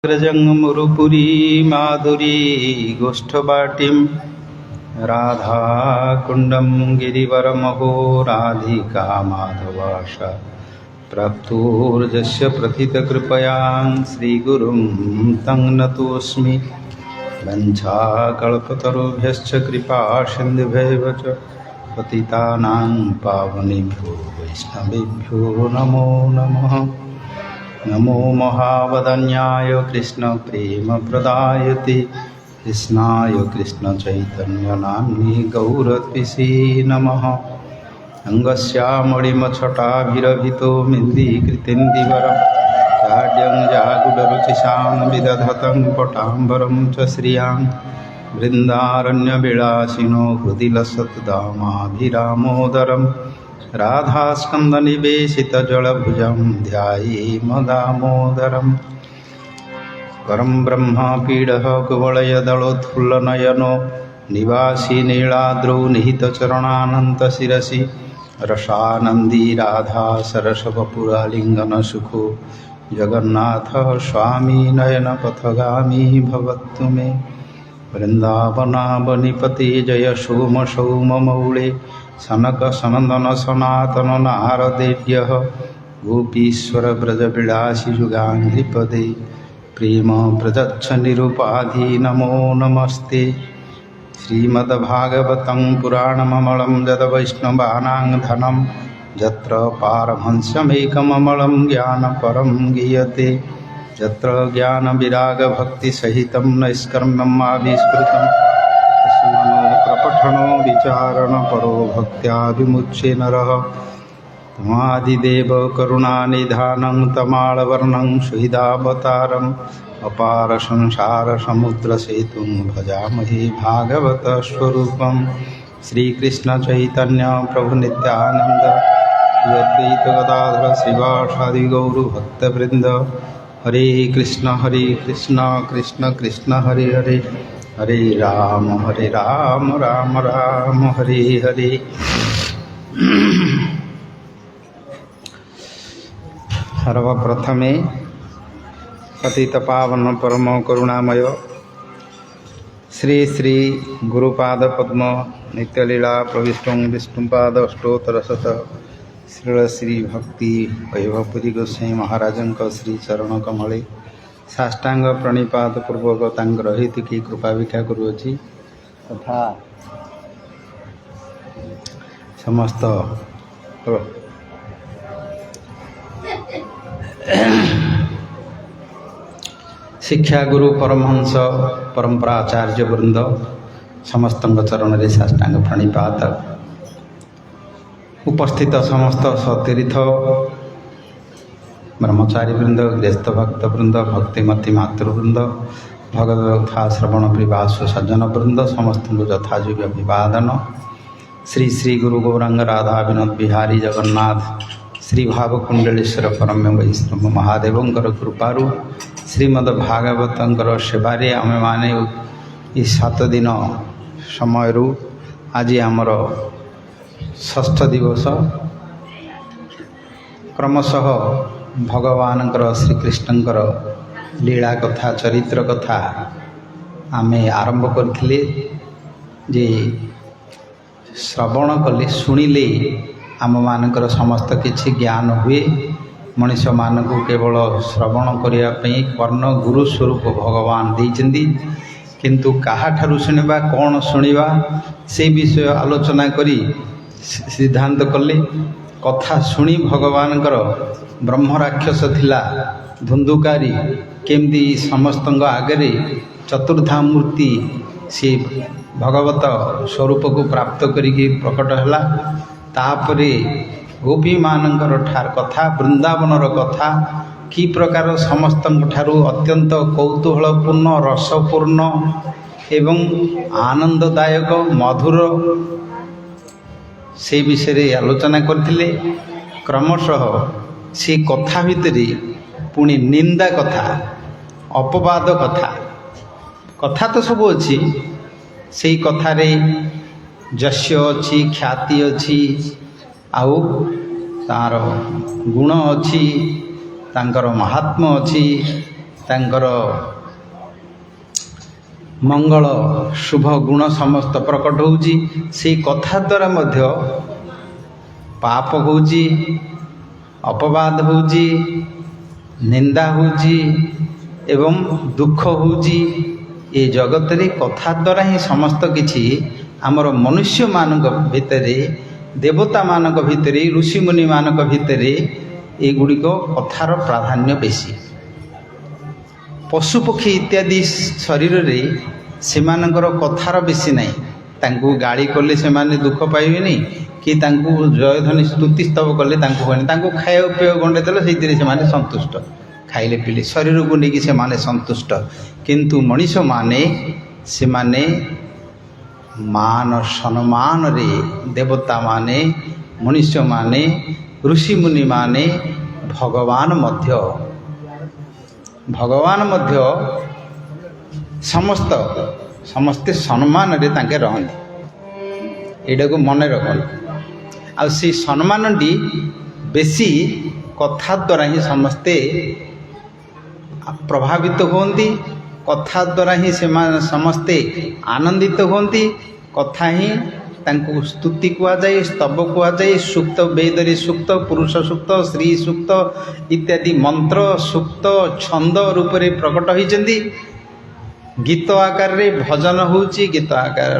ग्रजङ्मुरुपुरी माधुरी गोष्ठवाटिं राधाकुण्डं गिरिवरमहो राधिका माधवाशा प्राप्तोर्जस्य प्रथितकृपयां श्रीगुरुं तं नतोऽस्मि। वञ्चाकल्पतरुभ्यश्च कृपासिन्धुभ्यैव च पतितानां पावनेभ्यो वैष्णवेभ्यो नमो नमः। नमो महावदन्याय कृष्ण प्रेम प्रदायते कृष्णाय कृष्ण चैतन्य नाम्नि गौरत्विषे नमः। अंगस्यामणिमच्छटाभिरभितो मिन्दीकृतिन्दिवरं चाड्यं जागुडरुचिषां विदधतं पटाम्बरं च श्रियां वृन्दारण्यविलासिनो हृदि लसत्दामाभिरामोदरम् राधास्कन्दनिवेशितजलभुजं ध्यायेमदामोदरम्। परं ब्रह्म पीडः कुवलयदलोत्फुल्लनयनो निवासी नीलाद्रौ निहितचरणानन्तशिरसि रसानन्दी राधा सरसवपुरालिङ्गनसुखो जगन्नाथः स्वामी नयनपथगामी भवतु मे। वृन्दावनावनिपते जय सोम सौममौळे सनक सनंदन सनातन नारदेभ्यः गोपीश्वर ब्रजविलासी जुगाङ्घ्रिपदे प्रेम प्रजच्छ निरुपाधि नमो नमस्ते। श्रीमद्भागवतं पुराणममलं यद्वैष्णवानां धनं यत्र पारमहंस्यमेकममलं ज्ञानपरं गीयते यत्र ज्ञानविरागभक्तिसहितं नैष्कर्म्यम् आविष्कृतं तस्मनो प्रपठनो विचारण परो भक्त्या विमुच्ये नरः। तमादिदेव करुणानिधानं तमालवर्णं सुहृदावतारम् अपार संसार समुद्र सेतुं भजामहे भागवत स्वरूपं। श्रीकृष्ण चैतन्य प्रभु नित्यानंद अद्वैत गदाधर श्रीवासादि गौर भक्तवृंद। हरे कृष्ण कृष्ण कृष्ण हरे हरे हरे राम राम राम हरे हरे। सर्वप्रथमे पतित पावन परम करुणामय श्री श्री गुरुपाद पद्म नित्यलीला प्रविष्टं विष्णुपाद अष्टोत्तरशत श्रील श्री भक्ति वैभवपुरी गोसाई महाराजंक श्री चरण कमले साष्टांग प्रणिपात पूर्वक तांकर हितकी कृपा भिक्षा करुअछि तथा समस्त शिक्षा गुरु परमहंस परंपरा आचार्य वृंद समस्त चरण में साष्टांग प्रणिपात। उपस्थित समस्त सतीर्थ ब्रह्मचारी वृंद गृहस्थ भक्त वृंद भक्तिमती मातृवृंद भगवत्था श्रवण प्रिवासु सज्जन वृंद समस्त यथायोग्य अभिवादन। श्री श्री गुरु गौरांग राधा विनोद बिहारी जगन्नाथ श्री भावकुंडलेश्वर परम वैष्णव महादेवंकर कृपारू श्रीमद्भागवतंकर सेवारे आमे माने इस 7 दिन समय आज आमर षष्ठ दिवस क्रमशः भगवानकर श्रीकृष्णकर लीला कथा चरित्र कथा आमे आरंभ करथिले जे श्रवण कले शुणिले आम मानकर समस्त किछि ज्ञान हुए। मनुष्य मानक केवल श्रवण करने कर्ण गुरु स्वरूप भगवान देइछन्ति किंतु काहाठारु शुणिबा कौन शुणिबा से विषय आलोचना करी सिद्धांत कले। कथा शुणी भगवानकर ब्रह्म राक्षस थिला धुंधुकारी केमती समस्त आगे चतुर्धा मूर्ति से भगवत स्वरूप को प्राप्त करिके प्रकट हैला। तापरे गोपी मानकर ठार कथा वृंदावनर कथा कि प्रकार समस्त ठारू अत्यंत कौतूहलपूर्ण रसपूर्ण एवं आनंददायक मधुर से विषय आलोचना करथिले। क्रमशः से कथा भितरे पुणी निंदा कथा अपवाद कथा तो सब अच्छी से कथारे यश अच्छी ख्याति अच्छी आउ तार गुण अच्छी तांकर महात्म अच्छी ତାଙ୍କର ମଙ୍ଗଳ ଶୁଭ ଗୁଣ ସମସ୍ତ ପ୍ରକଟ ହେଉଛି। ସେଇ କଥା ଦ୍ୱାରା ମଧ୍ୟ ପାପ ହେଉଛି, ଅପବାଦ ହେଉଛି, ନିନ୍ଦା ହେଉଛି ଏବଂ ଦୁଃଖ ହେଉଛି। ଏ ଜଗତରେ କଥା ଦ୍ୱାରା ହିଁ ସମସ୍ତ କିଛି ଆମର ମନୁଷ୍ୟମାନଙ୍କ ଭିତରେ, ଦେବତାମାନଙ୍କ ଭିତରେ, ଋଷିମୁନିମାନଙ୍କ ଭିତରେ ଏଗୁଡ଼ିକ କଥାର ପ୍ରାଧାନ୍ୟ ବେଶୀ। ପଶୁପକ୍ଷୀ ଇତ୍ୟାଦି ଶରୀରରେ ସେମାନଙ୍କର କଥାର ବେଶୀ ନାହିଁ। ତାଙ୍କୁ ଗାଳି କଲେ ସେମାନେ ଦୁଃଖ ପାଇବେନି, କି ତାଙ୍କୁ ଜୟଧ୍ୱନି ସ୍ତୁତି ସ୍ତବ କଲେ ତାଙ୍କୁ ହୁଏନି। ତାଙ୍କୁ ଖାଇବା ପିଇବା ଗଣ୍ଡେ ଦେଲେ ସେଇଥିରେ ସେମାନେ ସନ୍ତୁଷ୍ଟ, ଖାଇଲେ ପିଇଲେ ଶରୀରକୁ ନେଇକି ସେମାନେ ସନ୍ତୁଷ୍ଟ। କିନ୍ତୁ ମଣିଷମାନେ ସେମାନେ ମାନ ସମ୍ମାନରେ, ଦେବତାମାନେ, ମନୁଷ୍ୟମାନେ, ଋଷିମୁନିମାନେ, ଭଗବାନ ମଧ୍ୟ ସମସ୍ତେ ସମ୍ମାନରେ ତାଙ୍କେ ରହନ୍ତି। ଏଇଟାକୁ ମନେ ରଖନ୍ତୁ। ଆଉ ସେଇ ସମ୍ମାନଟି ବେଶୀ କଥା ଦ୍ୱାରା ହିଁ ସମସ୍ତେ ପ୍ରଭାବିତ ହୁଅନ୍ତି, କଥା ଦ୍ୱାରା ହିଁ ସେମାନେ ସମସ୍ତେ ଆନନ୍ଦିତ ହୁଅନ୍ତି। କଥା ହିଁ ତାଙ୍କୁ ସ୍ତୁତି କୁହାଯାଏ, ସ୍ତବ କୁହାଯାଏ। ସୂକ୍ତ, ବେଦରେ ସୂକ୍ତ, ପୁରୁଷ ସୂକ୍ତ, ସ୍ତ୍ରୀ ସୂକ୍ତ ଇତ୍ୟାଦି ମନ୍ତ୍ର, ସୂକ୍ତ, ଛନ୍ଦ ରୂପରେ ପ୍ରକଟ ହୋଇଛନ୍ତି। ଗୀତ ଆକାରରେ ଭଜନ ହେଉଛି, ଗୀତ ଆକାର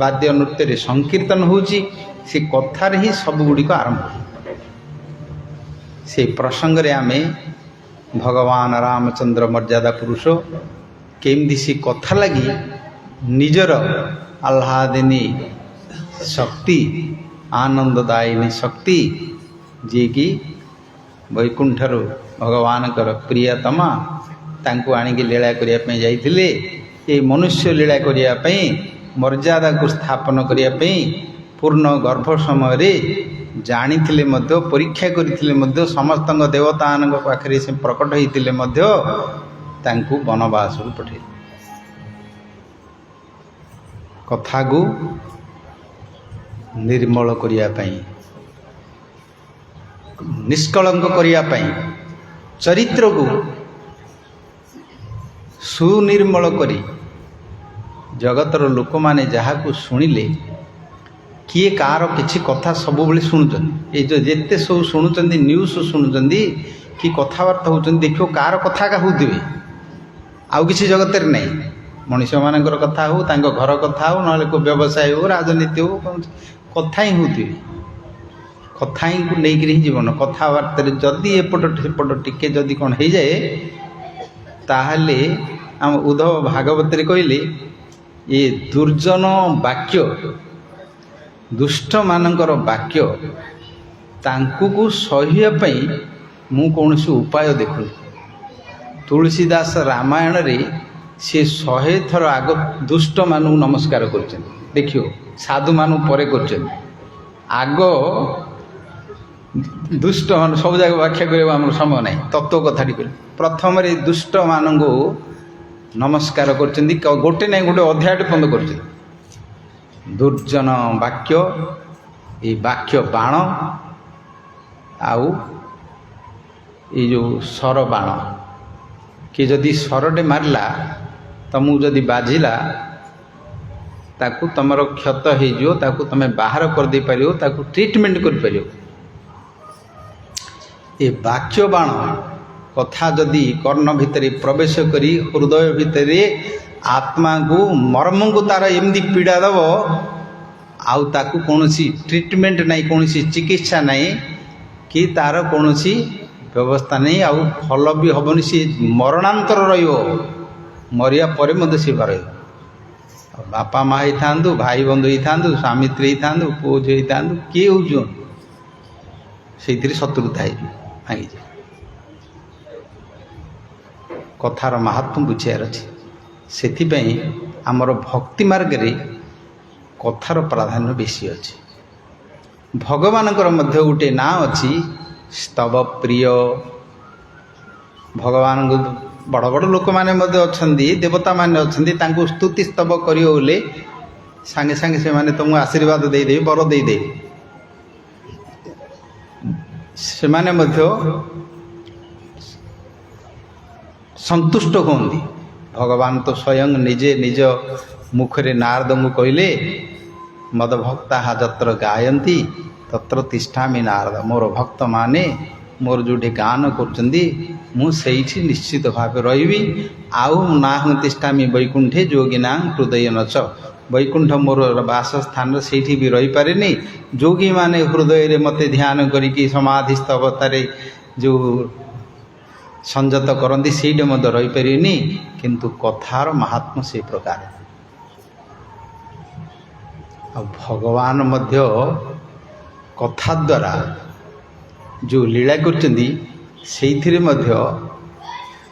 ବାଦ୍ୟ ନୃତ୍ୟରେ ସଂକୀର୍ତ୍ତନ ହେଉଛି। ସେ କଥାରେ ହିଁ ସବୁଗୁଡ଼ିକ ଆରମ୍ଭ। ସେ ପ୍ରସଙ୍ଗରେ ଆମେ ଭଗବାନ ରାମଚନ୍ଦ୍ର ମର୍ଯ୍ୟାଦା ପୁରୁଷ କେମିତି ସେ କଥା ଲାଗି ନିଜର ଆହ୍ଲାଦିନୀ ଶକ୍ତି, ଆନନ୍ଦଦାୟିନୀ ଶକ୍ତି, ଯିଏକି ବୈକୁଣ୍ଠରୁ ଭଗବାନଙ୍କର ପ୍ରିୟତମା, ତାଙ୍କୁ ଆଣିକି ଲୀଳା କରିବା ପାଇଁ ଯାଇଥିଲେ। ଏ ମନୁଷ୍ୟ ଲୀଳା କରିବା ପାଇଁ, ମର୍ଯ୍ୟାଦାକୁ ସ୍ଥାପନ କରିବା ପାଇଁ ପୂର୍ଣ୍ଣ ଗର୍ଭ ସମୟରେ ଜାଣିଥିଲେ ମଧ୍ୟ, ପରୀକ୍ଷା କରିଥିଲେ ମଧ୍ୟ, ସମସ୍ତଙ୍କ ଦେବତାମାନଙ୍କ ପାଖରେ ସେ ପ୍ରକଟ ହୋଇଥିଲେ ମଧ୍ୟ ତାଙ୍କୁ ବନବାସକୁ ପଠାଇଲେ। କଥାକୁ ନିର୍ମଳ କରିବା ପାଇଁ, ନିଷ୍କଳଙ୍କ କରିବା ପାଇଁ, ଚରିତ୍ରକୁ ସୁନିର୍ମଳ କରି ଜଗତର ଲୋକମାନେ ଯାହାକୁ ଶୁଣିଲେ, କିଏ କାହାର କିଛି କଥା ସବୁବେଳେ ଶୁଣୁଛନ୍ତି। ଏଇ ଯେଉଁ ଯେତେ ସବୁ ଶୁଣୁଛନ୍ତି, ନ୍ୟୁଜ୍ ଶୁଣୁଛନ୍ତି କି କଥାବାର୍ତ୍ତା ହେଉଛନ୍ତି, ଦେଖିବ କାହାର କଥା ଏକା ହେଉଥିବେ, ଆଉ କିଛି ଜଗତରେ ନାହିଁ। ମଣିଷମାନଙ୍କର କଥା ହେଉ, ତାଙ୍କ ଘର କଥା ହେଉ, ନହେଲେ କେଉଁ ବ୍ୟବସାୟ ହେଉ, ରାଜନୀତି ହେଉ, କଥା ହିଁ ହେଉଥିବେ। କଥା ହିଁ ନେଇକରି ହିଁ ଜୀବନ। କଥାବାର୍ତ୍ତାରେ ଯଦି ଏପଟ ସେପଟ ଟିକେ ଯଦି କ'ଣ ହେଇଯାଏ, ତାହେଲେ ଆମ ଉଦ୍ଧବ ଭାଗବତରେ କହିଲେ, ଏ ଦୁର୍ଜନ ବାକ୍ୟ, ଦୁଷ୍ଟମାନଙ୍କର ବାକ୍ୟ, ତାଙ୍କୁ ସହିବା ପାଇଁ ମୁଁ କୌଣସି ଉପାୟ ଦେଖୁନି। ତୁଳସୀଦାସ ରାମାୟଣରେ ସେ 100 ଥର ଆଗ ଦୁଷ୍ଟମାନଙ୍କୁ ନମସ୍କାର କରୁଛନ୍ତି। ଦେଖିବ, ସାଧୁମାନଙ୍କୁ ପରେ କରୁଛନ୍ତି। ଆଗ ଦୁଷ୍ଟମାନ, ସବୁ ଯାକ ବ୍ୟାଖ୍ୟା କରିବାକୁ ଆମର ସମୟ ନାହିଁ, ତତ୍ତ୍ୱ କଥାଟି କହିଲେ ପ୍ରଥମରେ ଦୁଷ୍ଟମାନଙ୍କୁ ନମସ୍କାର କରୁଛନ୍ତି। ଗୋଟେ ନାହିଁ ଗୋଟେ ଅଧ୍ୟାୟଟି ବନ୍ଦ କରୁଛନ୍ତି। ଦୁର୍ଜନ ବାକ୍ୟ, ଏଇ ବାକ୍ୟ ବାଣ, ଆଉ ଏଇ ଯେଉଁ ସର ବାଣ, କିଏ ଯଦି ସରଟେ ମାରିଲା, ତମକୁ ଯଦି ବାଜିଲା, ତାକୁ ତମର କ୍ଷତ ହେଇଯିବ, ତାକୁ ତମେ ବାହାର କରିଦେଇପାରିବ, ତାକୁ ଟ୍ରିଟମେଣ୍ଟ କରିପାରିବ। ଏ ବାକ୍ୟ ବାଣ କଥା ଯଦି କର୍ଣ୍ଣ ଭିତରେ ପ୍ରବେଶ କରି ହୃଦୟ ଭିତରେ ଆତ୍ମାକୁ, ମର୍ମକୁ ତାର ଏମିତି ପୀଡ଼ା ଦେବ, ଆଉ ତାକୁ କୌଣସି ଟ୍ରିଟମେଣ୍ଟ ନାହିଁ, କୌଣସି ଚିକିତ୍ସା ନାହିଁ, କି ତାର କୌଣସି ବ୍ୟବସ୍ଥା ନାହିଁ, ଆଉ ଭଲ ବି ହେବନି। ସେ ମରଣାନ୍ତର ରହିବ, ମରିବା ପରେ ମଧ୍ୟ ସେ ରହିବ। ବାପା ମା ହେଇଥାନ୍ତୁ, ଭାଇ ବନ୍ଧୁ ହେଇଥାନ୍ତୁ, ସ୍ୱାମୀ ସ୍ତ୍ରୀ ହେଇଥାନ୍ତୁ, ପୁଅ ଝିଅ ହେଇଥାନ୍ତୁ, କିଏ ହେଉଛୁ, ସେଇଥିରେ ଶତ୍ରୁତା ହେଇଯିବ, ଭାଙ୍ଗିଯିବ। କଥାର ମାହାତ୍ମ୍ୟ ବୁଝିବାର ଅଛି। ସେଥିପାଇଁ ଆମର ଭକ୍ତି ମାର୍ଗରେ କଥାର ପ୍ରାଧାନ୍ୟ ବେଶୀ ଅଛି। ଭଗବାନଙ୍କର ମଧ୍ୟ ଗୋଟେ ନାଁ ଅଛି, ସ୍ତବ ପ୍ରିୟ। ଭଗବାନଙ୍କୁ ବଡ଼ ବଡ଼ ଲୋକମାନେ ମଧ୍ୟ ଅଛନ୍ତି, ଦେବତାମାନେ ଅଛନ୍ତି, ତାଙ୍କୁ ସ୍ତୁତି ସ୍ତବ କରିବ ବୋଲେ ସାଙ୍ଗେ ସାଙ୍ଗେ ସେମାନେ ତୁମକୁ ଆଶୀର୍ବାଦ ଦେଇଦେବେ, ବର ଦେଇଦେବେ। ସେମାନେ ମଧ୍ୟ संतुष्ट होती। भगवान तो स्वयं निजे निज मुखरे नारद को कहले मदभक्ता जत्र गायंती तत्र तिष्ठामि नारद। मोर भक्त माने मोर जो गान कर निश्चित भाव रही आउ ना तिष्ठामि वैकुंठे जोगिना हृदय नच। वैकुंठ मोर बासस्थान से भी रही पारे जोगी माने हृदय रे मते ध्यान करिकी समाधिस्थ अवस्था जो संजत करती से रही पारे किंतु कथार महात्म से प्रकार। भगवान मध्य कथा द्वारा जो लीला करचंदी सेइथिरे मध्य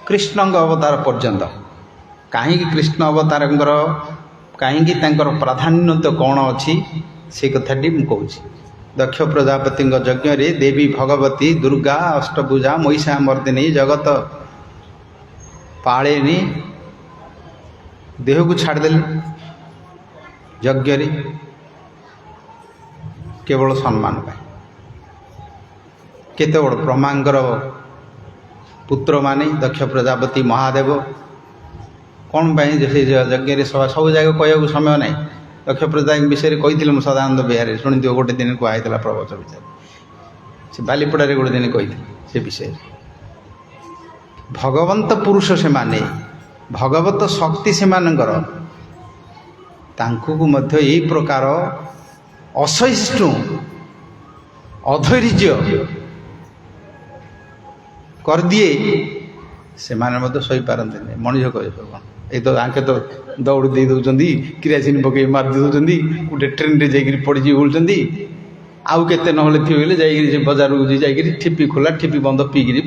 कृष्ण अवतार पर्यंत कहीं कृष्ण अवतार कहीं प्राधान्य तो कौन अच्छी से कथाटी मुझे कहूँ। दक्ष प्रजापति यज्ञ रे देवी भगवती दुर्गा अष्टभुजा महिषा मर्दिनी जगत पाड़ेनी देह को छाड़देले यज्ञ रे केवल सम्मान पाए। केते बड़ ब्रह्मांगर पुत्र माने दक्ष प्रजापति महादेव कौन पाई से यज्ञ सब जगह कहू समय ना। दक्ष प्रजापति विषय कही सदानंद बिहार शुणी दिव गोटे दिन कहला प्रवचन विचार से बालीपड़े गोटे दिन कही से विषय भगवंत पुरुष से माने भगवत शक्ति से मानकर तांकु मध्य यही प्रकार असहिष्णु अधैर्य कर दिए से माने सही पारते नहीं। मनीष कह ये तो आंके तो दौड़ दे दौरान किरासिन पकई मार दे दौरान गोटे ट्रेन रे जाकि पड़ी बोलते आउ के ना थी बजार जाकि ठिपी खोला ठिपी बंद पीकि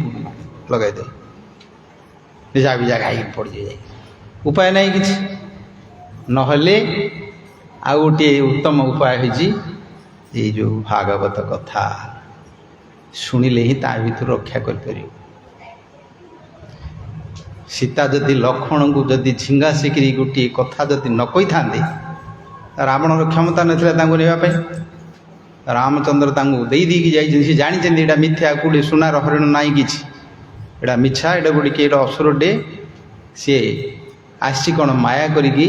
लगे दे जा भी जा खाई पड़ जाए उपाय नहीं किसी नहले आ गोटे उत्तम उपाय है जो भागवत कथा शुणिले ही ता भर रक्षा कर। सीता जदि लक्ष्मण को जदि झिंगा सिकरी गोटे कथा जदि न कही था रावण क्षमता नापी रामचंद्र देदी जाइए जानी मिथ्या कूड़े सुनार हरिण नाई कि मिछा एटा गोटे किए असुर डे सी आसी कौन माया करी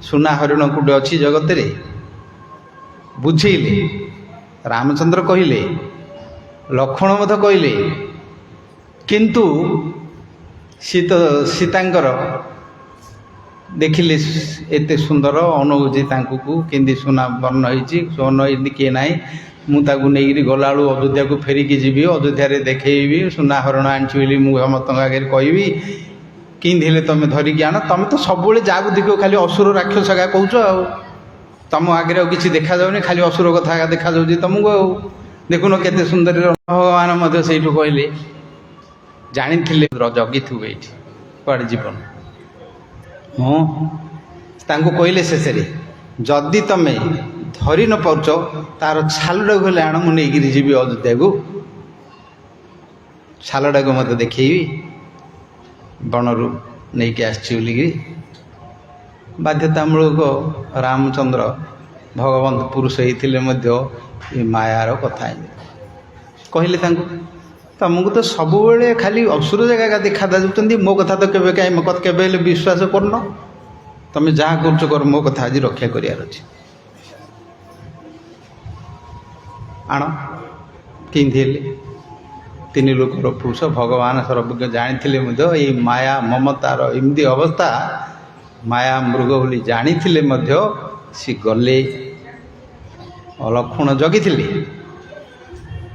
सुना हरिण कूटे अच्छी जगत रे बुझेले। रामचंद्र कहले लक्ष्मण मत कहले किंतु सीतांकर देखिले एते सुंदर अनुभूति केंदी सुना वर्ण होती स्वर्ण किए ना मुझे नहीं गला अयोध्या को फेरिकी जी अयोध्या देखी सुना हरण आनी मुझे समस्त आगे कहि किंदे तुम धरिकी आण तुम तो सब जहाँ देख खाली असुर राक्षस क्या कौच तुम आगे किसी देखा जाऊनी खाली असुर कथा देखा जाऊँ तुमको देखुन केते सुंदर भगवान से कहले जानी जगी थु ये कड़े जीवन मुझे कहले शेष जदि तुम धरी न पाच तार छालटा गले आण मुझे जी अयोध्या को छालटा को मत देखी बनरू नहीं कि आसली बाध्यतामूलक रामचंद्र भगवंत पुरुष होते मायार कथा कहले तुमको तो सब खाली असुर जगह देखा जाऊँगी मो कथा तो केवे कहीं केवे विश्वास करन तुम जहाँ कर मो कथा आज रक्षा करार अच्छे आण किंदे तीन लोकर पुरुष भगवान सर्वज्ञ जानी ये माया ममतार एमती अवस्था माया मृग बोली जानी सी गले लक्ष्मण जगी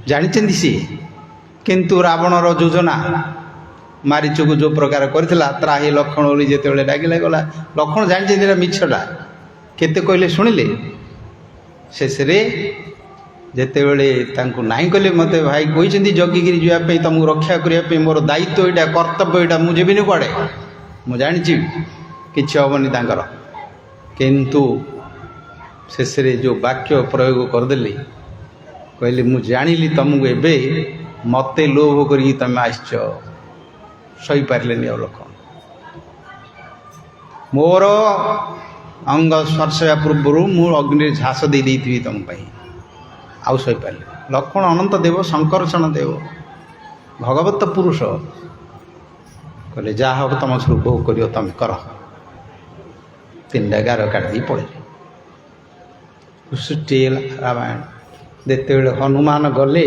जानी सी किंतु रावणर योजना मारीच को जो प्रकार करथिला त्राही लक्ष्मण बोली जिते डाकिला गला लक्ष्मण जानी मिछटा केते कहले शुणिले शेष जिते नाई कले मत भाई कहते जगिकी जावाई तुमको रक्षा करने मोर दायित्व यहाँ कर्तव्य यहाँ मुझे जीवन कड़े मुझे जानी कि हेनी किंतु शेष जो वाक्य प्रयोग करदे कहले मुझे जानी तुमको एबे मत लोभ करी तुम आसच सही पारे लक्ष्मण मोर अंग स्पर्शा पूर्व मु अग्नि झास दे थी तुमपाई आउ सही पारे लक्ष्मण अनंत देव शंकरषण देव भगवत पुरुष कहले जहाँ हम तुम सब भोग कर तुम कर 3टा गार काटी पड़े सृष्टिला रामायण जिते हनुमान गले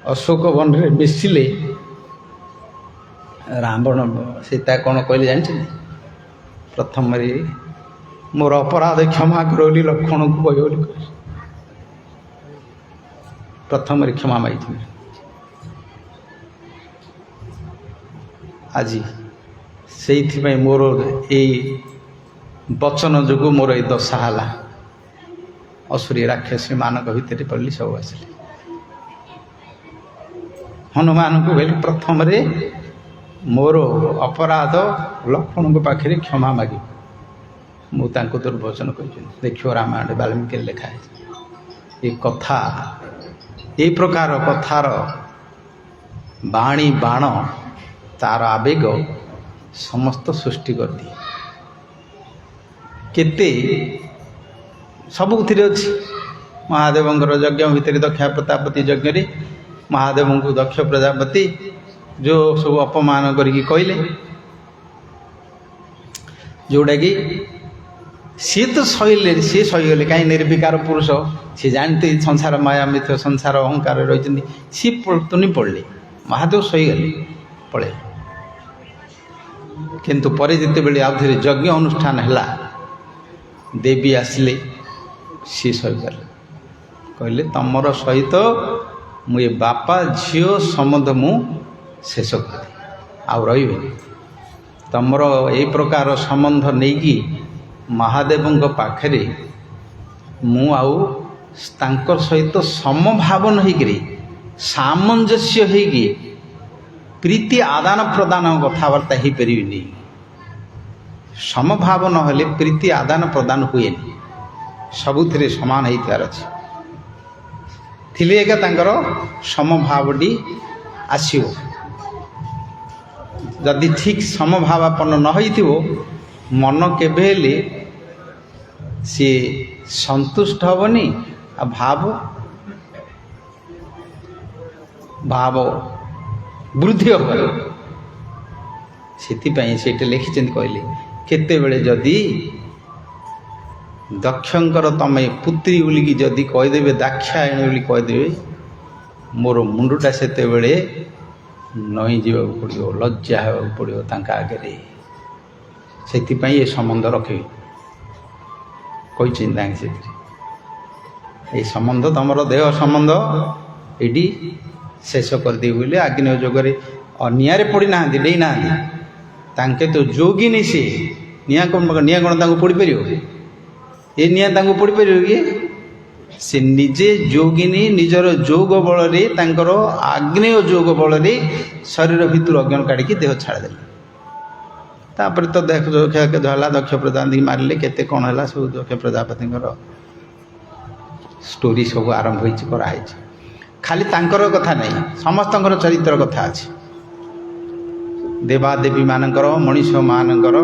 अशोक वन रे मिसिले रावण सीता कौन कहले जानते प्रथम मोर अपराध क्षमा कर लक्ष्मण को कह प्रथम क्षमा मागी आज से मोर यही वचन जो मोर ये दशा है असुरी राक्षसी मान भितर पड़ली सब आसिले हनुमान को कहली प्रथम मोर अपराध लक्ष्मण को पाखे क्षमा मागे मुझे दुर्वचन कह देखियो रामायण वाल्मीकि लिखा है ये कथा ये प्रकार कथार बाणी बाण तार आवेग समस्त सृष्टि कर दिए केते सबुथिरे अच्छी महादेवंकर यज्ञ भितर दक्ष प्रजापति यज्ञ महादेव को दक्ष प्रजापति जो सब अपमान करके कहले जोड़ा कि सी तो सहीले सी सहीगले कहीं निर्विकार पुरुष सी जानते संसार माया मिथ्या संसार अहंकार रही सी तुनि पड़े महादेव सहीगले पड़े किंतु पर जिते बड़े आउ थे यज्ञ अनुष्ठान है देवी आसिले सी सहीगले कहले तमर सहित मुझे बापा झील संबंध मु शेष कर आउ रही तमर ये प्रकार संबंध नहीं कि महादेव पाखे मु आउ सहित समभावन होकर सामंजस्य होगी प्रीति आदान प्रदान कथबार्ता हो पारि समभावन हेले प्रीति आदान प्रदान हुए सबुथिरे समान होतार अच्छे एका समभावटी आसो जदि ठीक समभावापन्न न हो मन केबे सी संतुष्ट हेनी आ भाव भाव वृद्धि हे से लिखिं कहले केते बेले जदि दक्षंकर तमें पुत्री बोलिकी जदि कहीदेवे दाक्षायणी बोली कहीदेवे मोर मुंडटा से नई जावा पड़ो लज्जा होगा पड़ो आगे से ये संबंध रखे कही ये संबंध तुम देह संबंध ये शेष करदे बोले आग्नेय जोगरे निआरे पड़ी ना डे ना तो जोगिनी सी निआ कौन पड़ी पार ये निआ पड़ी पार कि से निजे जोगिनी निजर जोग बल आग्नेय जोग बल शरीर भितर अज्ञान काढ़ी देह छाड़दे तापर तो देख है दक्ष प्रजापति मारे केते कौन है सब दक्ष प्रजापति स्टोरी सब आरंभ होई खाली तांकर कथा नहीं समस्त चरित्र कथा अच्छे देवादेवी मानकर मनीष मानकर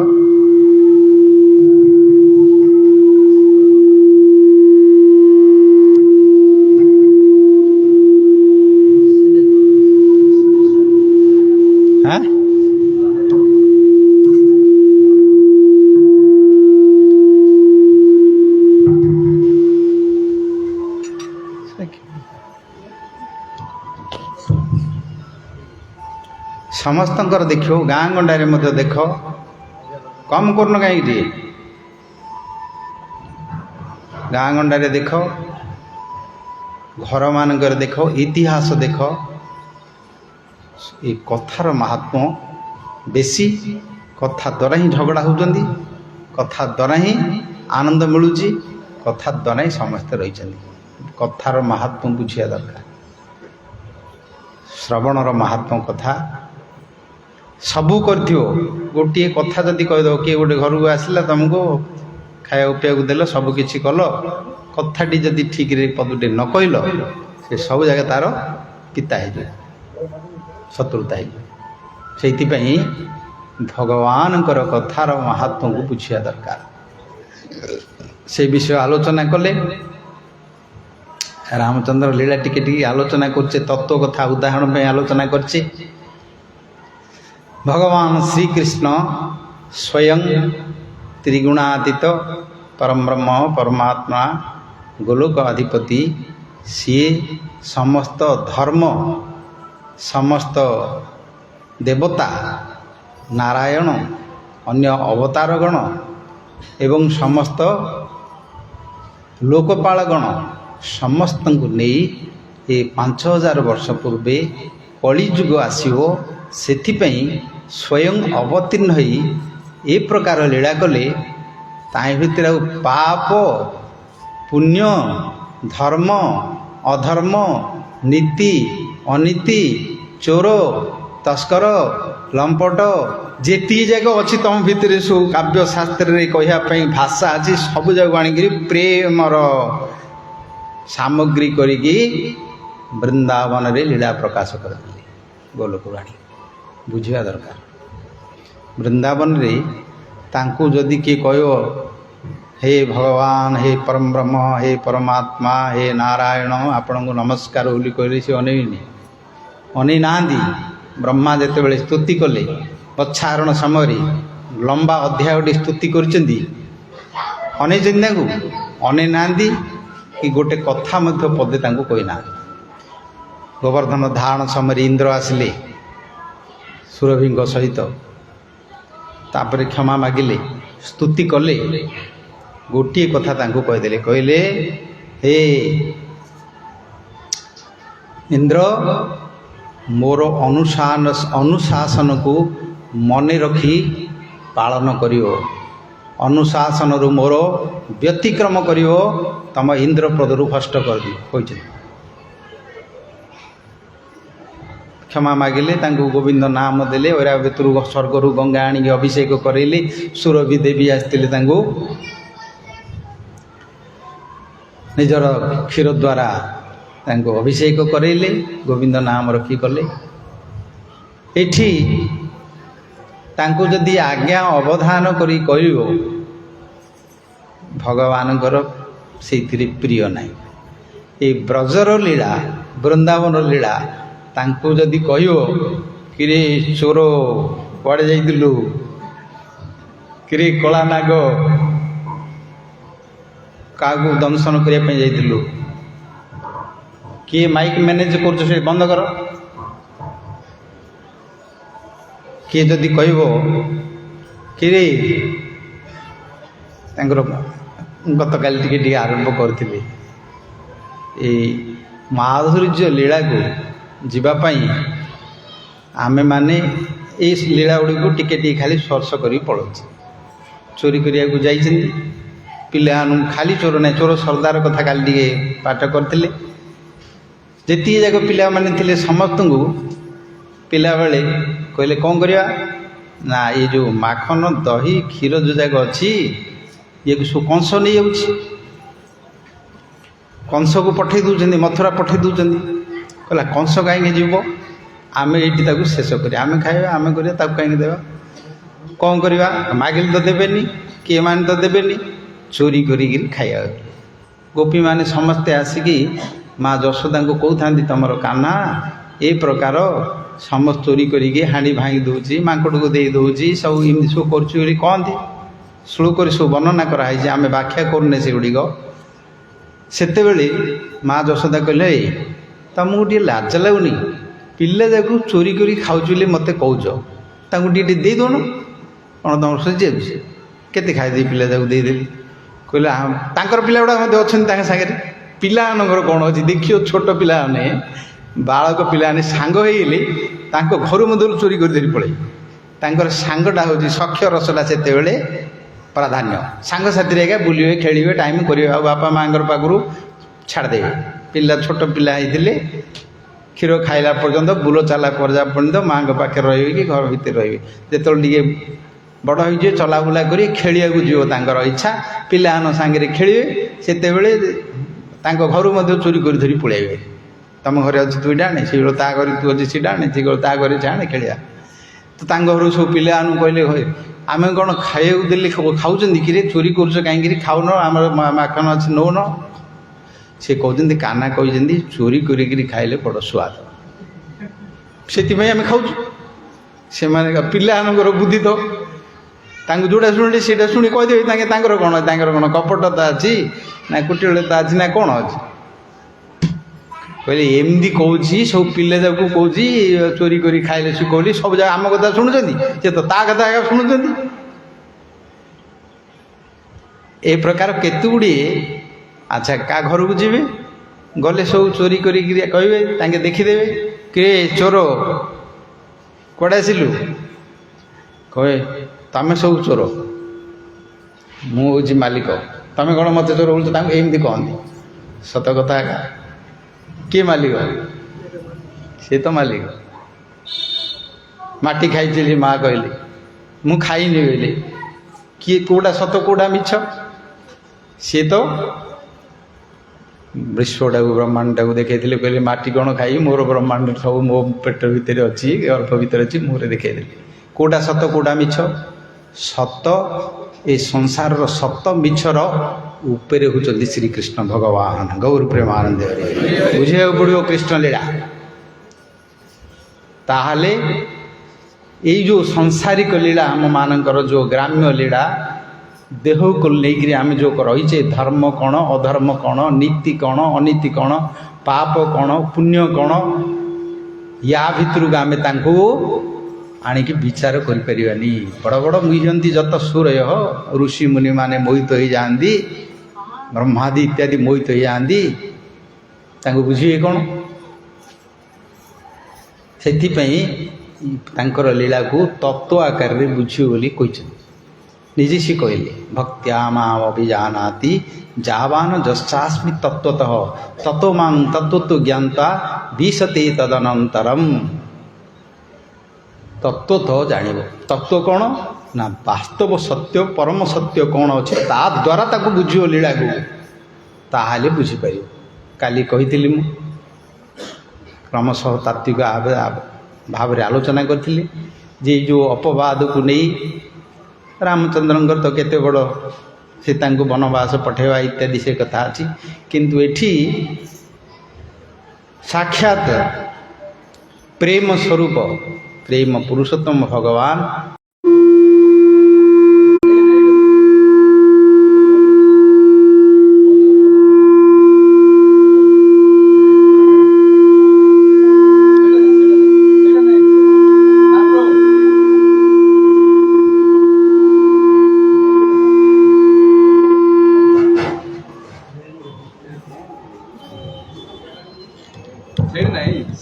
समस्त देखो गाँ गंडारे देख कम करन कहीं गाँ गंडारे देख घर मान देख इतिहास देख ये कथार महात्म बेसी कथा द्वारा ही झगड़ा होती कथा द्वारा ही आनंद मिलूची कथा द्वारा ही समस्ते रही कथार महात्म बुझिया दरकार श्रवणर महात्म कथा सबू कर गोटे कथा जदि कहीद किए गोटे घर को आसला तुमको खाया पिया देल सबकि कल कथाटी जदि ठीक पदटे न कहल से सब जगह तार पिता हो शत्रुता हो भगवान कथार महात्म को बुझिया दरकार से विषय आलोचना कले रामचंद्र लीला टिके आलोचना करचे तत्व कथा उदाहरण पे आलोचना करचे भगवान श्री कृष्ण स्वयं त्रिगुणातीत परम ब्रह्म परमात्मा गोलोक अधिपति सी समस्त धर्म समस्त देवता नारायण अन्य अवतारगण एवं समस्त लोकपालगण समस्त को नहीं ये 5000 वर्ष पूर्वे कलिजुग आसो से स्वयं अवतीर्ण हो ये प्रकार लीला कले भितर पाप पुण्य धर्म अधर्म नीति अनीति चोर तस्कर लंपट जेती जगह अच्छी तुम भितर सब काव्य शास्त्र कहवाई भाषा अच्छी सब जगह आणिक प्रेमर सामग्री करी वृंदावन रे लीला प्रकाश करते गोलोक राणी बुझा दरकार वृंदावन रे तांकु जदि किए कह हे भगवान हे परम ब्रह्म हे परमात्मा हे नारायण आपण को नमस्कार बोली कहले से अनेइनी अनेई ना ब्रह्मा जिते बड़े स्तुति कले बच्छारण समय लंबा अध्याय गोटे स्तुति करछंदी अनेइचंदी अनेई ना कि गोटे कथा मध्य पदे तांकु कहिना गोवर्धन धारण समय इंद्र आसिले सुरभि सहित तापर क्षमा मागिले स्तुति कले गोटे कथा तांकु कहीदेले कहले हे इंद्र मोर अनुशासन को मन रखी पालन करियो अनुशासन रु मोर व्यतिक्रम करियो तम इंद्र पदरु भ्रष्ट कर दी कही क्षमा मागिले तांकु गोविंद नाम देले ऐरावतु स्वर्गर गंगा आनी अभिषेक करेले सुरभि देवी आसते तांकु निजर क्षीर द्वारा तांको अभिषेक करेले गोविंद नाम रखी कले एठी तांको जदि आज्ञा अवधान करी कहियो भगवानकर से प्रिय नाई ए ब्रजर लीला वृंदावन लीला तांको जदि कहियो किरे चोर कुआडे जाइतिलु किरे कला नाग क्या दंशन करने जाइलु किए माइक मैनेज कर बंद कर किए जदि कह कि गत काली टी आरंभ करी माधुर्य लीला को जीवाई आमे माने ये लीला गुड़ी को टिके खाली स्पर्श कर पड़ो चोरी करने को जाइए पिला खाली चोर ना चोर सरदार कथा काली पाठ करते जी जाक पिला माने थिले समस्त को पिला बेले कहले कौन करवा ना ये जो माखन दही क्षीर जो जाक अच्छी ये सब कंस नहीं जाऊँ कंस को पठे दूसरी मथुरा पठे दूसरी कहला कंस कहीं जीव आम ये शेष करें आम खाଇବା आम करवा कहीं देवा कौन करवा मागिले तो देवेनि किए मान तो देवेनि चोरी करी खाया गोपी माने समस्ते आसिकी माँ यशोदा को कहते तुम कान्हा ए प्रकार समस्त चोरी करी हाँड़ी भांगी दूची मांकड़ को दे दूची सब इमती सब कर कहती श्लोक सब वर्णना कराई आम व्याख्या करने से गुड़िक सेते माँ यशोदा कहले तुमको टे लाज लगुनि पिला जाक चोरी करी खाऊच मत कौच टे दे दौन कौन तुम सोचे केते खाई पिला जाक देदेली कहले तांकर पिला गुड़ा अच्छा सागर पिला कौन अच्छी देखियो छोट पिला बालक पिला सांग होगले घर मध्य चोरी कर पड़े तांकर सांगटा हूँ सख्य रसटा से प्राधान्य सांग साथी आज्ञा बुले खेलिए टाइम करेंगे बापा माँ पाखु छाड़दे पिला छोट पिला होते क्षीर खाइला पर्यंत बुल चला पर्यंत माँ पाखे रही कि घर भितर रही जो टे बड़ हो चलाबुला कर खेलिया जीव तर इच्छा पिला सांगे खेलिए से घर मध्य चोरी कर धरी पलैबे तुम घर अच्छी तू डाणे से ता घर तू अच्छी सी डाणे से ता घर चाणे खेलिया तो घर सब पिला कहले आम कौन खाइक देले खाऊँ कि चोरी कर कहीं खाऊन आम माखन अच्छी नौन से कहते काना कहते चोरी कर खाइले बड़ स्वाद से आम खाऊ से पिलाମାନଙ୍କର बुद्धि तो तांको जोड़ा शुणी से शुणी कहीदेवे कौन कपटता अच्छी ना कुटिलता अच्छी ना कौन अच्छी कहले एमती कौन सब पिले जाक कौन चोरी कर खाइले सुखौली सब जगह आम कथा शुणुंट से तो ता कथा शुणुंट ए प्रकार केते गुड़े अच्छा क्या घर को जी गले सब चोरी कर कहे देखीदेवे कि चोर कड़े आसिलु कहे तमें सब चोर मुझे मालिक तमें कौन मत चोर बोलते एमती कहती सत कथा किए मालिक सी तो मालिक माटी खाई माँ कहली मु खाईनी कहली किए कौटा सत कौटा मिछ सी तो विश्वटा को ब्रह्मांड को देखा कहले माटी कौन खाई मोर ब्रह्मांड सब मो पेट भितर अच्छी गर्भ भितर अच्छी मुझे देखा कौटा सत कौटा मिछ सत ए संसार सत मिछर उपरे होती श्रीकृष्ण भगवान गौर प्रेमानंद बुझे पड़ो कृष्ण लीला ताहले ये जो सांसारिक लीला आम मानकर जो ग्राम्य लीला देह को लेकर आम जो रहीचे धर्म कौन अधर्म कौन नीति कौन अनीति कौन पाप कौन पुण्य कौन या भितर आम आणिकी विचार करी बड़ बड़ मुझे जत सूरय ऋषि मुनि माने मोहित हो जाती ब्रह्मादि इत्यादि मोहित हो जाती बुझे कौन से लीला को तत्व आकार बुझे बोली निजे सी कहले भक्त्या माम अभिजानाति जावान जस्मी तत्वतः तत्व मां तत्व ज्ञाता विशते तदनंतरम तत्व तो जान तत्व कौन ना वास्तव सत्य परम सत्य कौन अच्छे ता द्वारा ताको बुझियो लीला को ताहले बुझीपर काली कही क्रमशः तात्विक भाव आलोचना करी जे जो अपवाद को नहीं रामचंद्र तो केते बड़ सीता को वनवास पठेवा इत्यादि से कथा अच्छी किंतु एठी साक्षात प्रेम स्वरूप प्रेम पुरुषोत्तम भगवान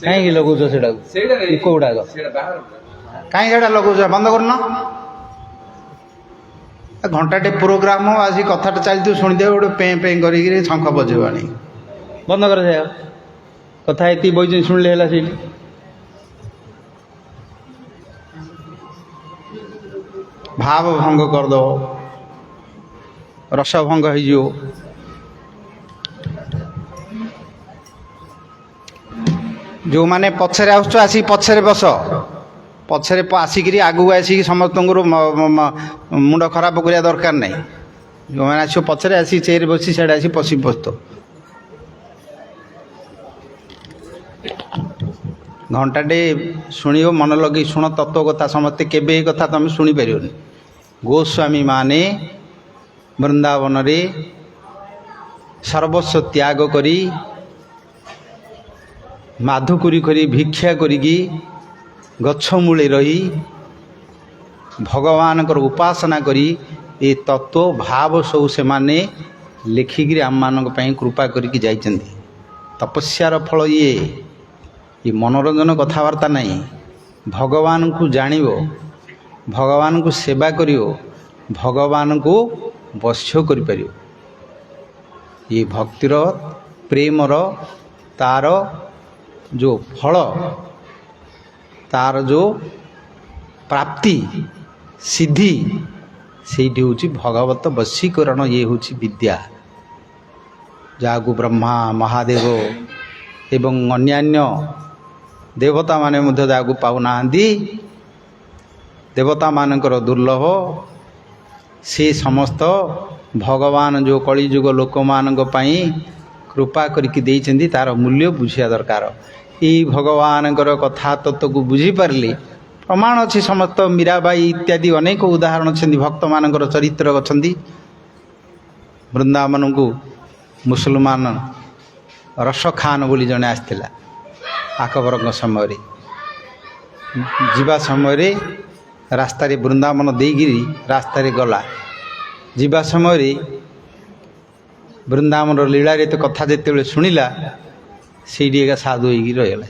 कहीं लगौच से कौटा कहीं से लगौच बंद करना घंटाटे प्रोग्राम आसी कथाटा चलती शुणीदे गोटे पे पे कर शंख बजेबानी बंद कर कथा ये बही शुणिले है से भाव भंग करद रस भंग हो जो माने पछरे आसी पछरे बस पछरे आसिक आगू आसिक समस्त मुंड खराब करिया दरकार नहीं जो मैंने आस पछरे आसी चेयर बसी से आसी पशि बसत घंटाटे शुण मन लगे शुण तत्व कथा समस्ते केबे कथा तुम शुणी पार गोस्वामी माने वृंदावन रे सर्वस्व त्याग करी माधुकुरी करी भिक्षा करी गछ मूले रही भगवान उपासना करी ये तत्व भाव सब से माने लिखिकी आम मान कृपा करके जाइछन्ति तपस्यार फल ये मनोरंजन कथबार्ता नहीं भगवान को जानिबो भगवान को सेवा करियो भगवान को वश्य करि परियो ये भक्तिर प्रेमर तार जो फल तार जो प्राप्ति सिद्धि सेठी हूँ भगवत वशीकरण ये हूँ विद्या जहाँ ब्रह्मा महादेव एवं अन्यान्य देवता माने मुझे जहाँ पाऊना देवता मानकर दुर्लभ से समस्त भगवान जो कलिजुग लोक मान कृपा करके तार मूल्य बुझिया दरकार ये भगवान कथा तत्व को बुझी पारली प्रमाण अच्छी समस्त मीराबाई इत्यादि अनेक उदाहरण अच्छे भक्त मानकर चरित्र अच्छी वृंदावन को मुसलमान रस खान बोली जड़े आसला अकबर समय जीवा समय रास्तार वृंदावन देगिरी रास्तार गला जीवा समय वृंदावन लीला तो कथा जिते शुणिला से साधु हो रहीगला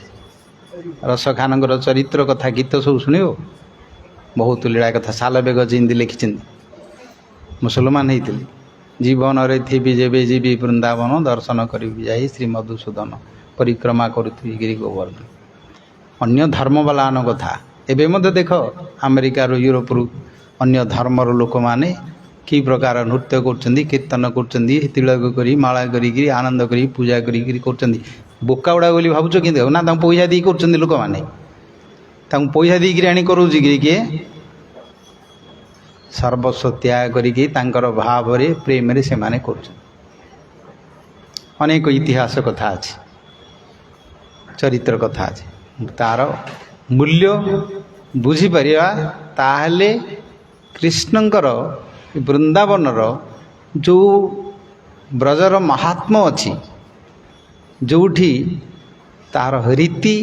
रस खानकर चरित्र कथा गीत सब शुण बहुत लीला कथा साल बेग जिंदी लिखि मुसलमान होते जीवन रे थी जेबे जीवी वृंदावन दर्शन करी जाई श्री मधुसूदन परिक्रमा करी गोवर्धन अन्य धर्म वाला कथा एवं मत देख अमेरिकार यूरोप अन्य धर्मर लोक मैंने कि प्रकार नृत्य कर कीर्तन कर तिलक कर माला कर आनंद कर पूजा कर बोका गुड़ा बोली भावुच कि ना पैसा दी कर लोक मैंने पैसा दी आनी करोच किए सर्वस्व त्याग कर भाव प्रेम से माने कर अनेक इतिहास कथा अच्छे चरित्र कथा अच्छे तार मूल्य बुझीपर ताहले कृष्णंकर वृंदावनर जो ब्रजर महात्मा अच्छी जोठी तार रीति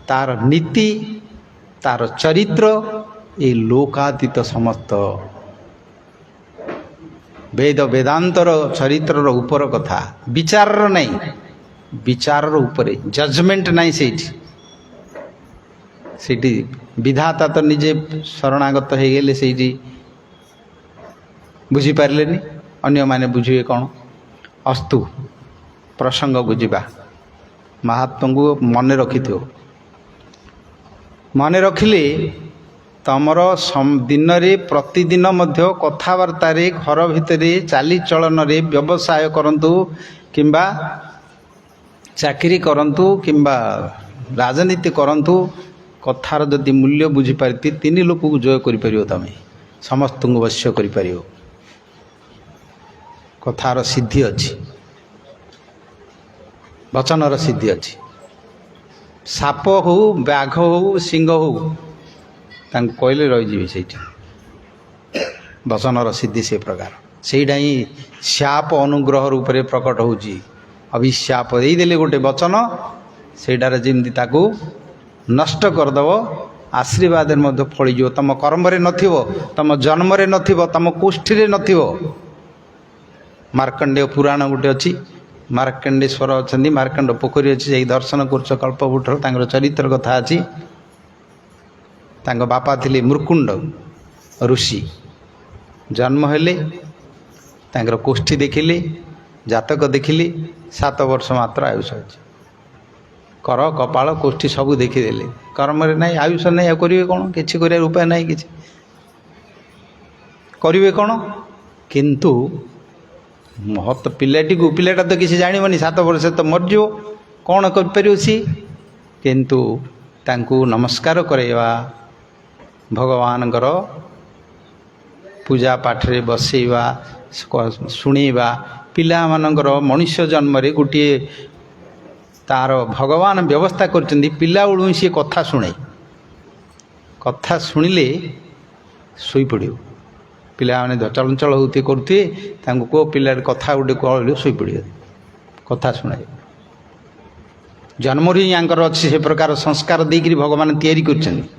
तार नीति तार चरित्र ये लोकातीत समस्त वेद वेदांतर चरित्रर ऊपर कथा विचार नहीं विचार ऊपर जजमेंट नहीं सेठी विधाता तो निजे शरणागत हो गले से बुझीपारे अन्य माने बुझे कौन अस्तु प्रसंग बुझा महात्मा को मन रखि मन रखिले तमर दिन रे प्रतिदिन मध्य कथबार्ता घर भितर चाली चलन रे व्यवसाय करंतु किंबा चाकरी करंतु किंबा राजनीति करंतु कथार जदि मूल्य बुझीपारी तीन लोक को जय कर तमें समस्त को वश्य कर कथार सिद्धि अच्छी वचनर सिद्धि अच्छी साप हो बाघ हो सिंह हो कहले रही से वचनर सिद्धि से प्रकार सेटा ही शाप अनुग्रह रूप में प्रकट हो अभिशाप देदेले गोटे वचन सेटार जमी ताकू नष्ट करदेव आशीर्वाद फलीज तुम कर्म नथिबो तुम जन्म नथिबो तुम कुष्ठी नथिबो मार्कंडेय पुराण गोटे अच्छी मार्कंडेश्वर अच्छा मार्कंड पोखरी अच्छी जा दर्शन कर कल्पवृक्ष चरित्र कथा अच्छी बापा थिले मृकुंड ऋषि जन्म हेले कोष्ठी देखिले जातक देखिले 7 वर्ष मात्र आयुष अच्छी कर कपाल कोष्ठी सब देखीदे कर्म ना आयुष नहीं करेंगे कौन कि उपाय ना कि करेंगे कौन किंतु महत पिलाटी को पिलाटा तो किसी जानवनी 7 वर्ष तो मरज कौन कर सी किंतु तांकु नमस्कार करवा भगवान पूजा पाठ रे बसैवा शुणेवा पिला मानकर मनुष्य जन्म रे गोटे तार भगवान व्यवस्था करचंदी पिला बेलू सी कथा शुणे कथा शुणिले शोई पड़ो पिला माने चलचल होते करते को पिला कथा गोटे कहले शोई पड़े कथा शुणे जन्म ही यांकर अच्छी से प्रकार संस्कार देकर भगवान तैयारी करचंदी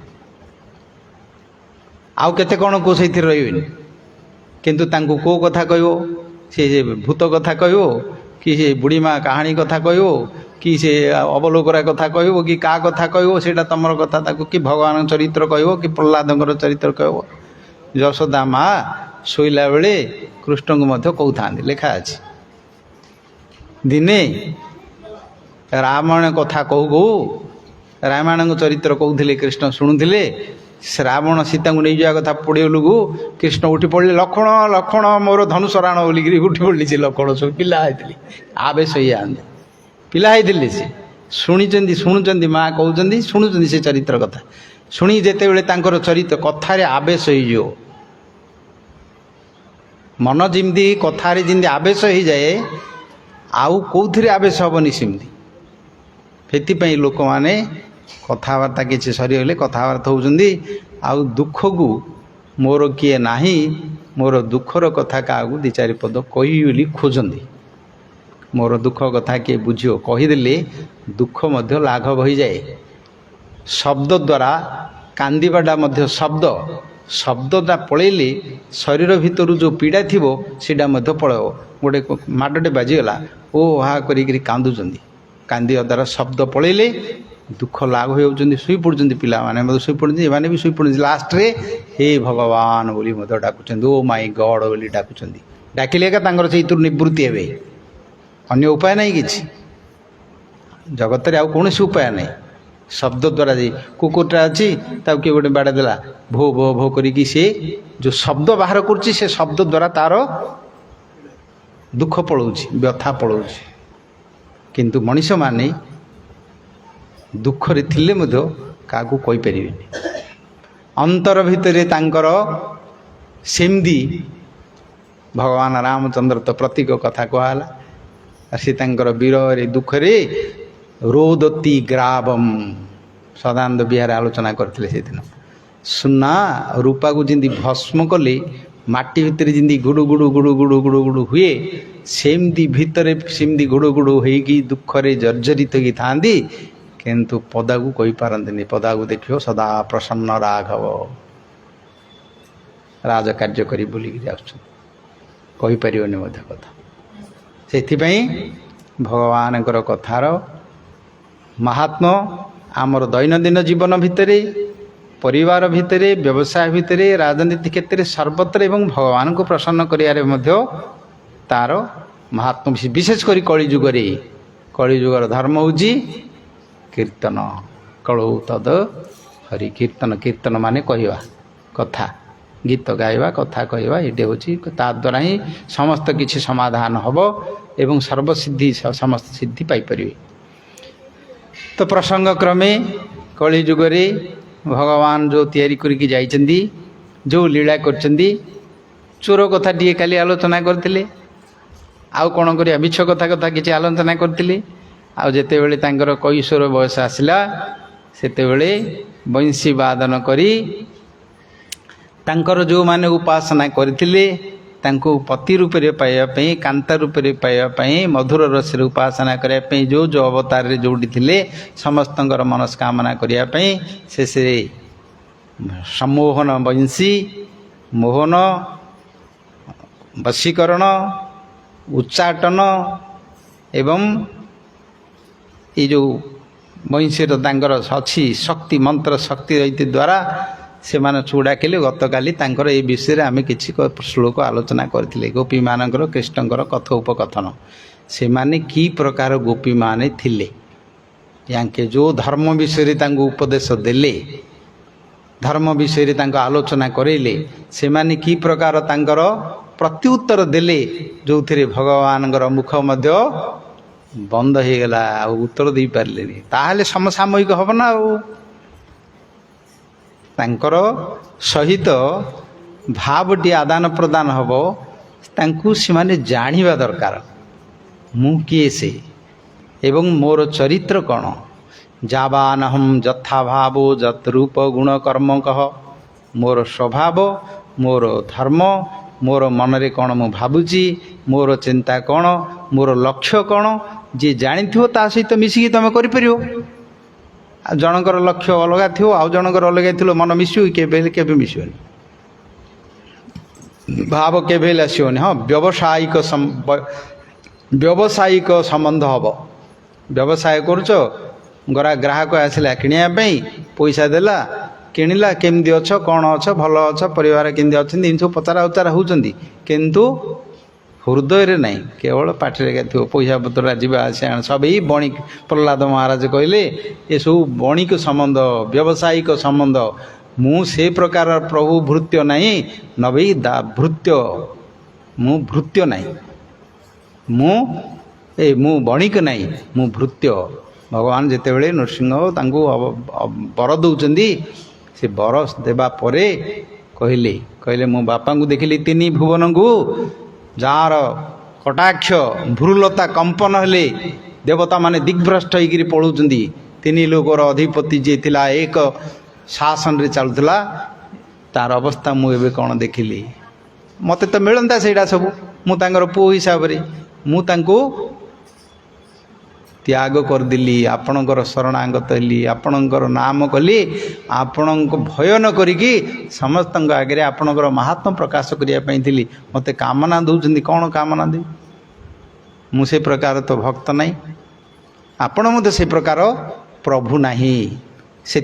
आउ केते कौन को से रही किंतु तांको को कथा कहबो से भूत कथा कहबो कि से बुढ़ी माँ कहानी कथा कहबो कि से अवलोकरा कथा कहबो कि का कथा कहबो सेटा तमर कथा ताको कि भगवान चरित्र कहबो कि प्रहलादंकर चरित्र कहबो यशोदा माँ शोला बेले कृष्ण को मध्य कहता लेखा अच्छी दिने रामायण कथा कहू कहू रामायण चरित्र कहते कृष्ण शुणुले रावण सीता को नहीं जावा कथा पड़े लोग कृष्ण उठी पड़े लक्ष्मण लक्ष्मण मोर धनुष राण बोलिक उठी पड़े से लक्ष्मण सब पिला आवेश पिला सी शुणी शुणुंट माँ कहते शुणुंट से चरित्र कथा शुणी जिते बड़े चरित्र कथार आवेश हो मन जमी कथार जमी आवेश हो जाए आउ कौन आवेश हेनी सेमती से लोक मैंने कथबार्ता किसी सरीगले कथबार्ता होउछंदी आउ दुख को मोर किए नाही मोर दुखर कथा क्या दी चारि पद कही खोजती मोर दुख कथा किए बुझियो कहीदेले दुख मध्य लाघव हो जाए शब्द द्वारा कांदीबाटा मध्य शब्दटा पलैले शरीर भितर जो पीड़ा थी सीटा पलैब गोटे माडटे बाजीगला ओ हा करी कांदुचंदी कांदिया द्वारा शब्द पलैले दुख लाघ हो शुई पड़ुं पिला माने शुई पड़ुं एमाने भी शुई पड़ुं लास्ट रे हे भगवान बोली मत डाकुचंदी ओ माय गॉड बोली डाकुचंदी डाकिले का तांगर से निवृत्ति हेबे अन्य उपाय नहीं किछि जगत रे आउ कौन उपाय नहीं शब्द द्वारा जी कुकुरटा अच्छी ताकि किए गोटे बाड़ा देला भो भो भो करिकी से जो शब्द बाहर करुच्ची से शब्द द्वारा तार दुख पलाउछि व्यथा पलाउछि किंतु मनीष माने दुख रे थिले मध्य काकू कहि परिबेनी अंतर भितरे तांकर सेमदी भगवान रामचंद्र तो प्रतीक कथा कहला से तांकर विरह दुख रे रोदती ग्रावम सदानंद बिहार आलोचना करते से दिन सुना रूपा को जिंदी भस्म कले माटी भितर जिंदी गुड़ु गुड़ु गुड़ु गुड़ु गुड़ु गुड़ु हुए सेमदी भितर सेमदी गुड़ु गुड़ु होगी दुख रे जर्जरित होगी थांदी किंतु पदा को कहि पारंतनी पदा को देखियो सदा प्रसन्न राघव राज कार्य करी बोली कहि परियोनी मध्य कथा सेथिपई भगवान कथार महात्मा आमर दैनंदिन जीवन भितर परिवार भितर व्यवसाय भितर राजनीति क्षेत्र सर्वत्र एवं भगवान को प्रसन्न करियारे मध्य तार महात्मा विशेष करी कलिजुगर धर्म होउची कीर्तन कलौ तद हरि कीर्तन कीर्तन माने कहवा कथा गीत गाइबा कथा कहवा ये हूँ ता द्वारा ही समस्त किसी समाधान हम एवं सर्वसिद्धि समस्त सिद्धि पाइपर तो प्रसंग क्रमे कलि जुगरे भगवान जो तैयारी करके जाइछंदी जो लीला करछंदी चोर कथा टी काली आलोचना करथिले आउ कौन करिया मिछ कथा कथा किसी आलोचना करथिले आउ जेते बेले तांकर कैशोर बयस आसिला सेते बेले बंशी वादन करी तांकर जो माने उपासना करथिले तांको पति रूप रे पाइबा कांता रूप रे पाइबा मधुर रस रे उपासना करने जो जो अवतार रे जोड़ी थिले समस्तंकर मनस्कामना करने शेष सम्मोहन बंशी मोहन वशीकरण उच्चाटन एवं ये जो बंशीर तांकर अच्छी शक्ति मंत्र शक्ति रही द्वारा से माने चूड़ा केले गतकाली तांकर ए विषय आम किसी श्लोक आलोचना करथिले गोपी मानकर कृष्णकर कथोपकथन से माने की प्रकार गोपी माने थिले यांके जो धर्म विषय तांको उपदेश देले धर्म विषय तांको आलोचना करेले से माने की प्रकार तांकर प्रत्युत्तर देले जो थिरे भगवानकर मुख मध्य बंद हो गला उत्तर दे पारले ताहले समसामयिक हब ना तांकर सहित भावटी आदान प्रदान हम तांकु से जानिबा दरकार मु किए से एवं मोर चरित्र कौन जावान हम जथा भावो जत रूप गुण कर्म कह मोर स्वभाव मोर धर्म मोर मनरे कौन मु भावुची मोर चिंता कौन मोर लक्ष्य कौन जी जानी ता सहित मिसिकी तुम कर जनकर लक्ष्य अलग थो आउ जनकर अलग थो मन मिसु के मिसुनि भाव के आसोनी हाँ व्यावसायिक संबंध हम व्यवसाय करुच गरा ग्राहक आसला किणापी पैसा देला किणिला केमती अच्छ कौन अच्छ भल अच्छ परिवार केमती अच्छा सब पचारा उचारा होती किंतु हृदय रे नहीं केवल पाठरे थो पैसा पतर जावा आसा सब ही बणिक प्रहलाद महाराज कहले ये सब बणिक संबंध व्यावसायिक संबंध मु से प्रकार प्रभु भृत्य नहीं नभी भृत्य मु भृत्य नहीं मु बणिक नहीं मु भृत्य भगवान जिते बड़े नृसिंह तांको बर दौरान से बर देवा परे कहले कहले मो बापा को देखिली तीन भुवन को जार कटाक्ष भ्रुलता कंपन हेले देवता माने दिग्भ्रष्ट होकर पड़ुंट तीन लोकर अधिपति जी थिला एक शासन रे चलुला तार अवस्था मुझे कौन देखिली मत तो मिलता से सब मुझर पु हिसाब से मुझे त्याग करदेली आपणकर शरणागत हेली आपणकर नाम कली आपण भय न करी समस्त आगे आपणकर महात्मा प्रकाश करने मत कामना दौरान कौन कामना दे मुझे प्रकार तो भक्त नहीं आपण मत से प्रकार प्रभु नहीं से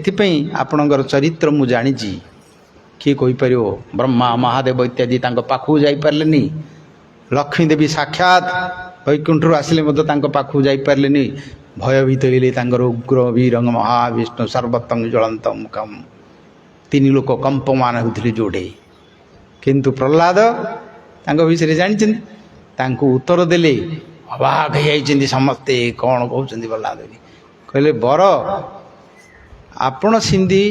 आपणकर चरित्र मु जानी किए कहीपर ब्रह्मा महादेव इत्यादि पाखु जापारे लक्ष्मी देवी साक्षात वैकुंठ आसिले पाखु जापारे भयभीत होते उग्र वीरंग महाविष्णु सर्वतंग ज्वलंत मुखम तीन लोक कंपमान होते जोड़े किंतु प्रहलाद विषय जानते उत्तर देले अबाक हो समस्ते कौन कहते प्रहलाद कहले बर आपण सिंधी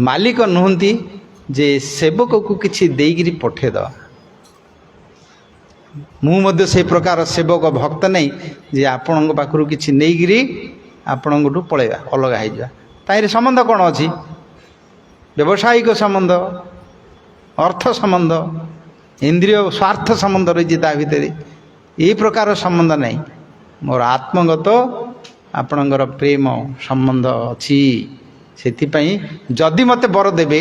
मालिक नुहति जे सेवक को किसी देगी पठेद मुझे से प्रकार सेवक भक्त नहीं जे आपण पाखु किसी नहीं आपण पलैया अलग हो तार संबंध कौन अच्छी व्यावसायिक संबंध अर्थ संबंध इंद्रिय स्वार्थ संबंध रही भितर ये प्रकार संबंध नहीं मोर आत्मगत आपणकर प्रेम संबंध अच्छी से जदि मत बर देवे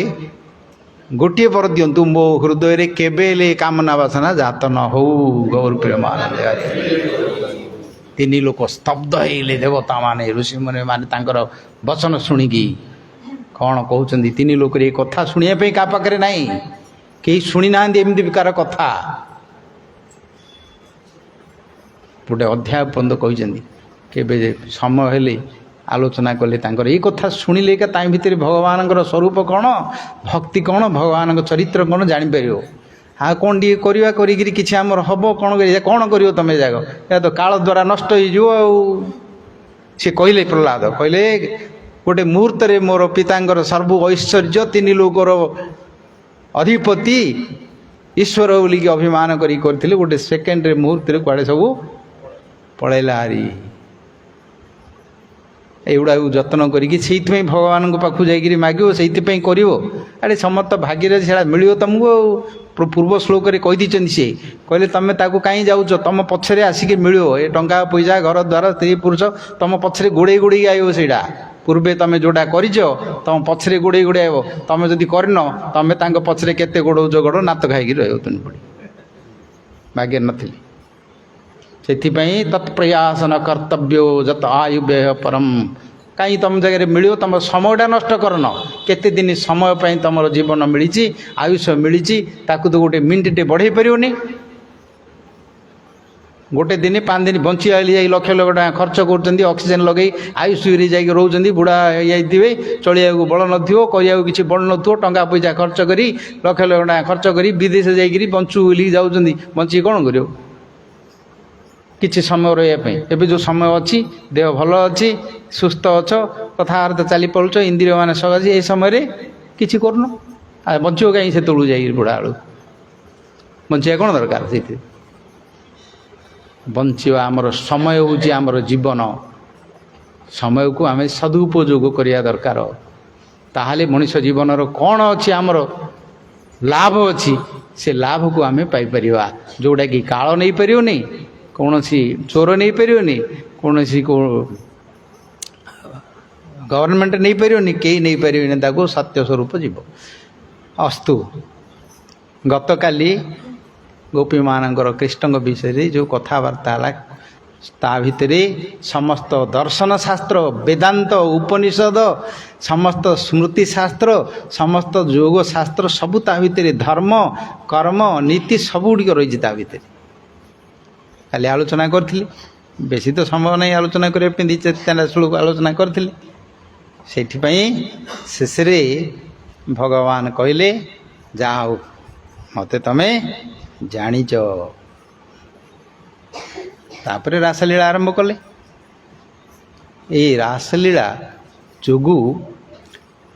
गोटे बर दिंतु मो हृदय केबेले कामना वासना जात न हो गौर प्रेमानंद तीन लोक स्तब्ध होइले देवता माने ऋषि मुनि माने तांकर वचन शुणिकी कौन कहते तीन लोक ये कथा शुणापी क्या पाखे ना कहीं शुणी ना एमती प्रकार कथा गोटे अध्याय पर्यंत कहते केबे समय हेले आलोचना कले ये कथा शुणिले भितर भगवान स्वरूप कौन भक्ति कौन भगवान चरित्र कौन जापर हाँ कौन टे करवा कि आमर हम कौन कौन कर तुम जाग या तो काल द्वारा नष्ट हो सी कहले प्रहलाद कहले गोटे मुहूर्त मोर पितांकर सर्व ऐश्वर्य तीन लोकर अधिपति ईश्वर बोलिकी अभिमान करते गोटे सेकेंड मुहूर्त कड़े सब पलैला हारी एगुड़ा जत्न करी भगवान पाखु जाकि मागे से कर अरे समस्त भाग्य से मिल तुमको पूर्व श्लोक कहीदी सी कहले तुम ताकू कहीं जाऊच तुम पछरे आसिक मिल ये टंका पैसा घर द्वार स्त्री पुरुष तुम पछरे गोड़े गोड़े आयो से पूर्वे तुम जोड़ा कर तुम पछरे गोड़े गोड़े आव तुम जदि करन तुम पछरे केते गोड़ौच गोड़ नात खाई रही पड़ी भाग्य नथी से तत्प्रयास न कर्तव्यो जत आयु व्यय परम कहीं तुम जगह मिल तुम समयटा नष्ट करन केते दिन समय पर तुम जीवन मिली आयुष मिली ताकू तो गोटे मिनिटे बढ़े पारनी गोटे दिन 5 दिन बंची आइली जा लक्ष लक्ष टाँग खर्च कर ऑक्सीजन लगे आयुष जा रोचे बुढ़ा जाइए चलिया बल नथिबो करिया किसी बल नथिबो टंका पैसा खर्च करी लक्ष लक्ष टाँग खर्च करी विदेश जाइए बंचु बोली जाऊँगी बंची कौन कर किसी समय रही एवं जो समय अच्छी देह भल अच्छी सुस्थ अच्छ कथबार्ता चली पड़ुच इंद्रिय मान सकाशे ये समय किसी करन बंचो कहीं से तलू जा बुढ़ा बेलू बंचा कौन दरकार से बंचा आमर समय हूँ आमर जीवन समय को आम सदुपयोग करने दरकार ताहले मनुष्य जीवन कौन अच्छी आमर लाभ अच्छी से लाभ को आम पाइपर जोटा कि काल नहीं पारनी कौन सी चोर नहीं पारनी कौन सी गवर्नमेंट नहीं पारनी कहीं नहीं पारे सत्य स्वरूप जीव अस्तु गत काली गोपी मानकर कृष्ण विषय जो कथबार्ता है ता भितर समस्त दर्शन शास्त्र वेदांत उपनिषद समस्त स्मृति शास्त्र समस्त योग शास्त्र सबू ता भितर धर्म कर्म नीति सबुड़ रही भितर खाली आलोचना करी बेसी तो संभव नहीं आलोचना करने दी चार श्लोक आलोचना करी शेष भगवान कहले जाओ मते तमें जानिच तापरे रासलीला आरंभ कले ये रासलीला जोगु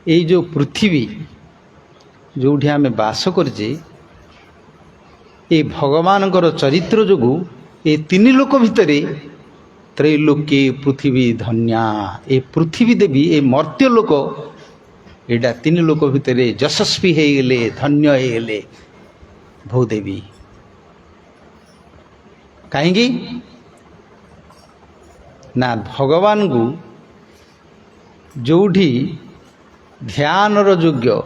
ये जो पृथ्वी जोठी आम बास करजे ये भगवान चरित्र जोगु ये तीन लोक भितर त्रैलोक्ये पृथ्वी धन्या ए पृथ्वी देवी ए मर्त्य लोक एटा तीन लोक भितर यशस्वी हो गले धन्य हो गले भूदेवी कहीं ना भगवान को जोठी ध्यान योग्य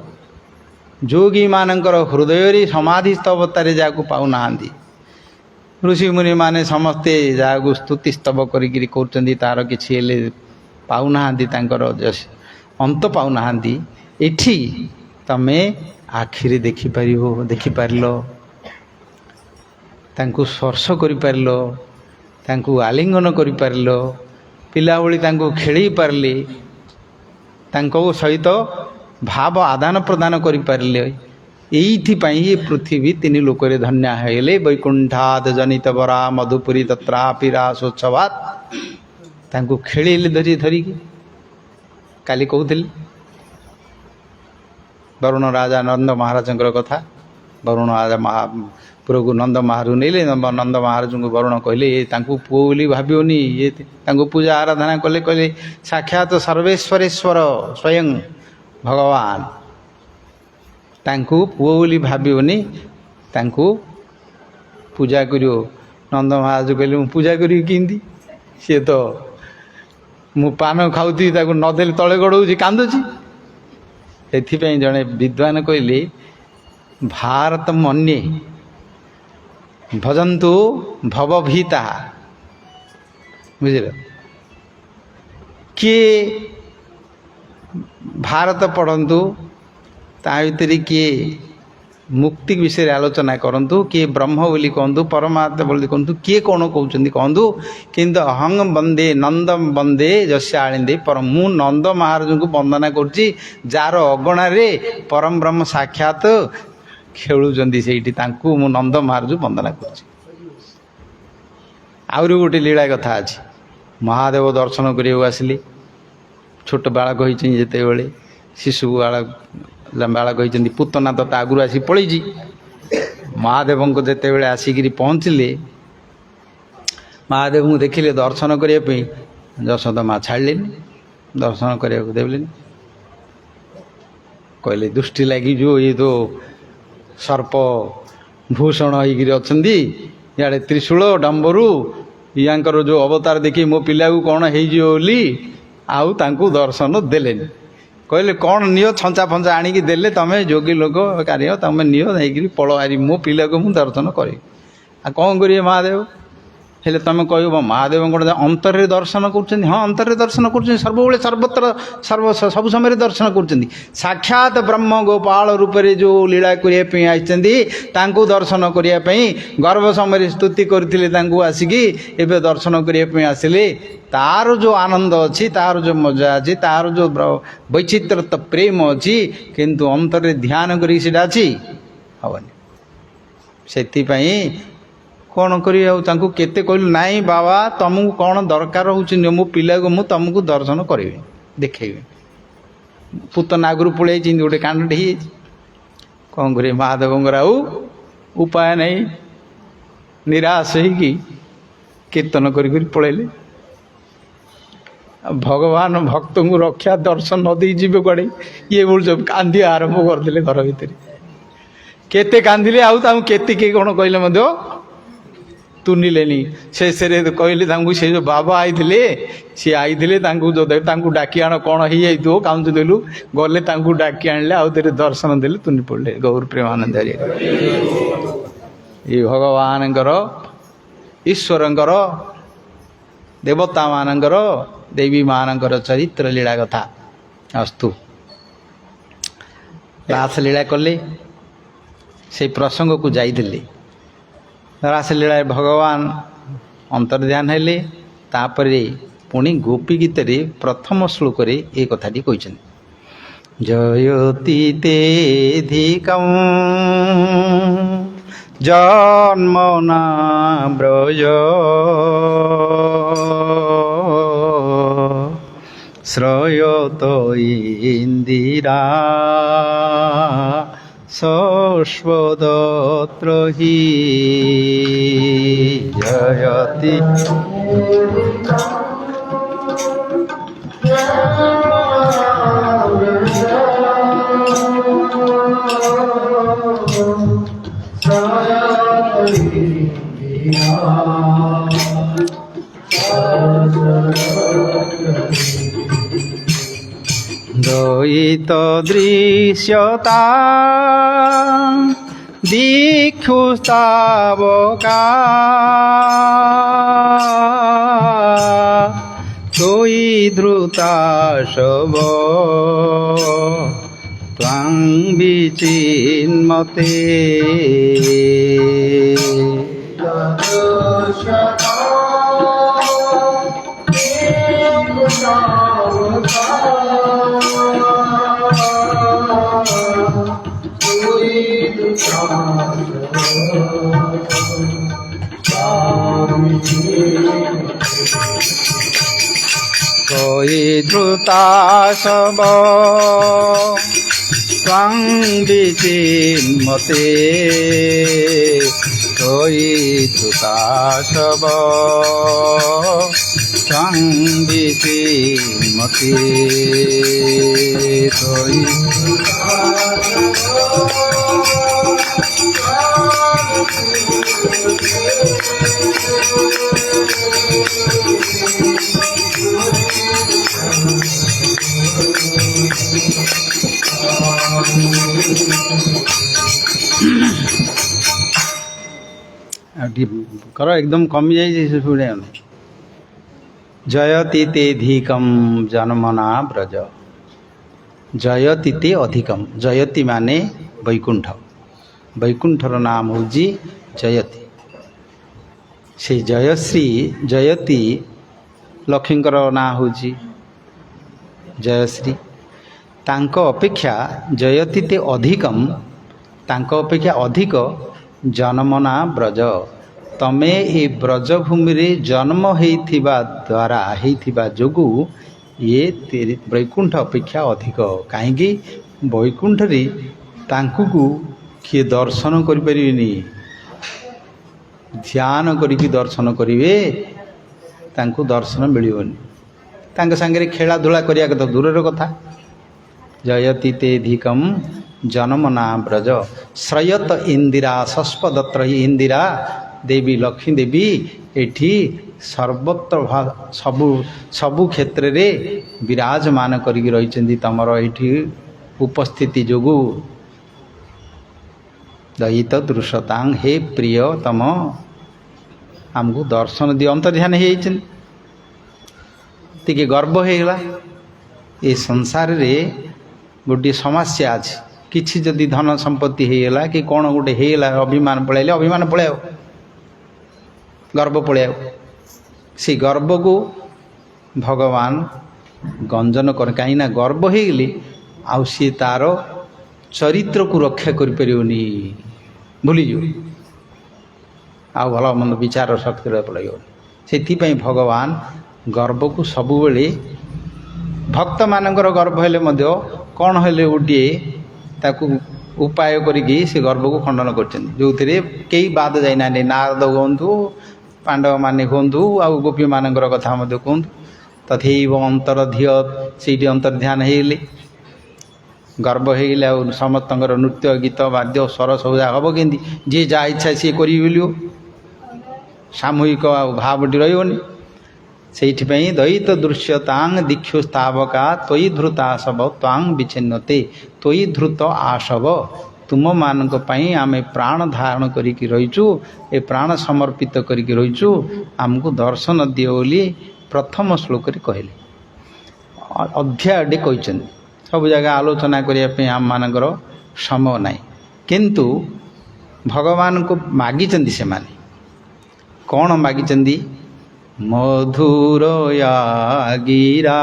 जोगी मानकर हृदय समाधिस्थ अवस्था जहाँ पाऊना ऋषि मुनि माने समस्ते जहाँ स्तुति स्तव तार कि पाऊना अंत पाऊना एठी तमे आखिरी देखिपार तांकु स्पर्श करिपारलो तांकु आलिंगन करिपारलो पिला भली तांकु खेली पारले तांको सहित भाव आदान प्रदान करिपारले एइथिपाई ये पृथ्वी तीन लोकरे धन्य हेले वैकुंठाद जनित बरा मधुपुरी तत्रापि रासोत्सवात तांकु खेलिले धरी काली कहूतिल वरुण राजा नंद महाराज कथा वरुण राजा महापुर को नंद महाराज नहीं नंद महाराज को वरुण कहले पुओ बोली भावियोनी ये पूजा आराधना कले कहले साक्षात सर्वेश्वरेश्वर स्वयं भगवान पुओ बोली भावियोनी पूजा करियो नंद महाराज कहले पूजा करी किंदी सी तो मु पान खाऊथी नदेले तले गड़ौची कांदुची एथिपाई जड़े विद्वान कहले भारत मन्ये भजन्तु भवभीता बुझल किए भारत पढ़ंतु ता भीतर किए मुक्ति विषय आलोचना करंतु किए ब्रह्म बोली कहतु परमात्मा बोली कहतु किए कौन कहते कहतु किंतु अहं वंदे नंद वंदे जस्यालिंदे परम मु नंद महाराज को वंदना करुच्ची जार अगणारे परम ब्रह्म साक्षात खेलुंट से मु नंद महाराज वंदना करुच्ची आउरी गोटे लीला कथा अच्छी महादेव दर्शन करने आसिले छोट बालक होती जिते शिशु बालक कहते पूतना तो आगुरी आसी पलैची महादेव को जिते बड़े आसिक पहुँचले महादेव को देखिले दर्शन करने यशोदा माँ छाड़े दर्शन करने देवले कहले दृष्टि लगी जो ये तो सर्प भूषण होती इे त्रिशूल डंबरू यांकर जो अवतार देखी मो पिला को कौन होली आउ तांकू दर्शन देले कहले कौन नियो छंचा फंचा आणिकी देले तमें जोगी लोक कार्य तमें नियो नहीं पल आरी मो पिला को मुझे दर्शन करी आ कौन करिए महादेव हेले तुम कह महादेव अंतर दर्शन कर हाँ अंतर दर्शन कर सर्व सर्वत्र सब समय दर्शन कर साक्षात ब्रह्म गोपाल रूप से जो लीला करने आई दर्शन करने गर्भ समय स्तुति करते आसिकी एवं दर्शन करने आसिले तार जो आनंद अच्छी तार जो मजा अच्छी तार जो वैचित्र प्रेम अच्छी किंतु अंतर ध्यान करी हेनी से कौन करूँ केते कहलु नाई बाबा तुमको कौन दरकार हो मो पिला को मुझे तुमको दर्शन करी देखेबी पूतना आगुरी पड़े गोटे कांड कौन कर महादेव आउ उपाय नहीं निराश होगी कीर्तन करी पलैले भगवान भक्त को रक्षा दर्शन न दे जी कड़े ये बोल जब कांदी आरंभ करदे घर भितर केते कांदिले आउ केते कौन कहले तुनिलेनी शेष कहले से जो बाबा आई सी आई जो डाकी आण कौन हो काउंच देलु गले डाकी आणले आउ तेरे दर्शन देले तुनि पड़े गौर प्रेमानंद ये भगवान ईश्वर देवता मानकर देवी मानकर चरित्र लीला कथा अस्तु रास लीला कले से प्रसंग को जाइले रासलीला भगवान अंतर्ध्यान हेले तापरे पुणी गोपी गीत रे प्रथम श्लोक रे ए कथाटी कहते जयति तेधिकं जन्मना ब्रज श्रयत इंदिरा शश्वतत्र हि जयति द्वैत दृश्यता दीक्षुस्तावका त्वयि धृता शव त्वां विचिन्मते त्वयि धृता शव त्वां विचिन्मते त्वयि धृता शव त्वां विचिन्मते त्वयि करो एकदम कमी जाइए शुणे जयति ते अधिकम जन्मना ब्रज जयति ते अधिकम जयति माने वैकुंठ वैकुंठर नाम हूँ जयति से जयश्री जयति लक्ष्मीकर ना हूँ जयश्री तांको अपेक्षा जयति ते अधिकम तांको अपेक्षा अधिक जन्मना ब्रज तमे ए ब्रजभूमि रे जन्म होइथिबा द्वारा होइथिबा जोगु ये वैकुंठ अपेक्षा अधिक कहीं वैकुंठ रे तांकु किए दर्शन करि परिबेनी ध्यान करिकी दर्शन करिवे तांकु दर्शन मिलिबनी तांक संगे खेला धुला करिया तो दूरर कथा जयति ते अधिकम जन्मना ब्रज श्रयत इंदिरा शस्पदत्र इंदिरा देवी लक्ष्मी देवी एठी सर्वत्र सबु सबु क्षेत्र रे विराजमान करिकी रहिचंदी तमरो एठी उपस्थिति जोगु दयित दृश्यतांग हे प्रिय तम आमको दर्शन दियो अंतर्ध्यान होती गर्व होगा ये संसार रे गोटे समस्या अच्छे किसी जदि धन संपत्ति होगा कि कौन गोटे होगा अभिमान पलैले अभिमान पलैव गर्व पलैव से गर्व को भगवान गंजन कर कहीं गर्व होगले आउ सी तार चरित्र को रक्षा करें भूलीजु आ भल मंद विचार शक्ति पड़े से भगवान गर्व को सबुबले भक्त मानकर गर्व हेले मध्य कौन हेले गोटे ताकू उपाय करिकी से गर्व को खंडन कर जो कई बाद जाइना नारद कहतु पांडव माने कहतु आ गोपी मानकर कथा कहतु तथैव अंतरधिय से अंतर्ध्यान होगले गर्व होगले समस्त नृत्य गीत वाद्य स्वर सब हम केंदी जी जा इच्छा सी कर सामूहिक भावटी रही से द्वैत दृश्यतांग दीक्षुस्तावका त्वयि धृता शव तांग विचिन्नते त्वयि धृत आशव तुम मानक पई आमे प्राण धारण करिकी रहिचु ए प्राण समर्पित करिकी रहिचु आमको दर्शन दियो बोली प्रथम श्लोक रे कहले अध्याय कहते सब जगह आलोचना करने आम मानकर समय ना किंतु भगवान को मागिचंदी से माने कौन मागिचंदी मधुरया गिरा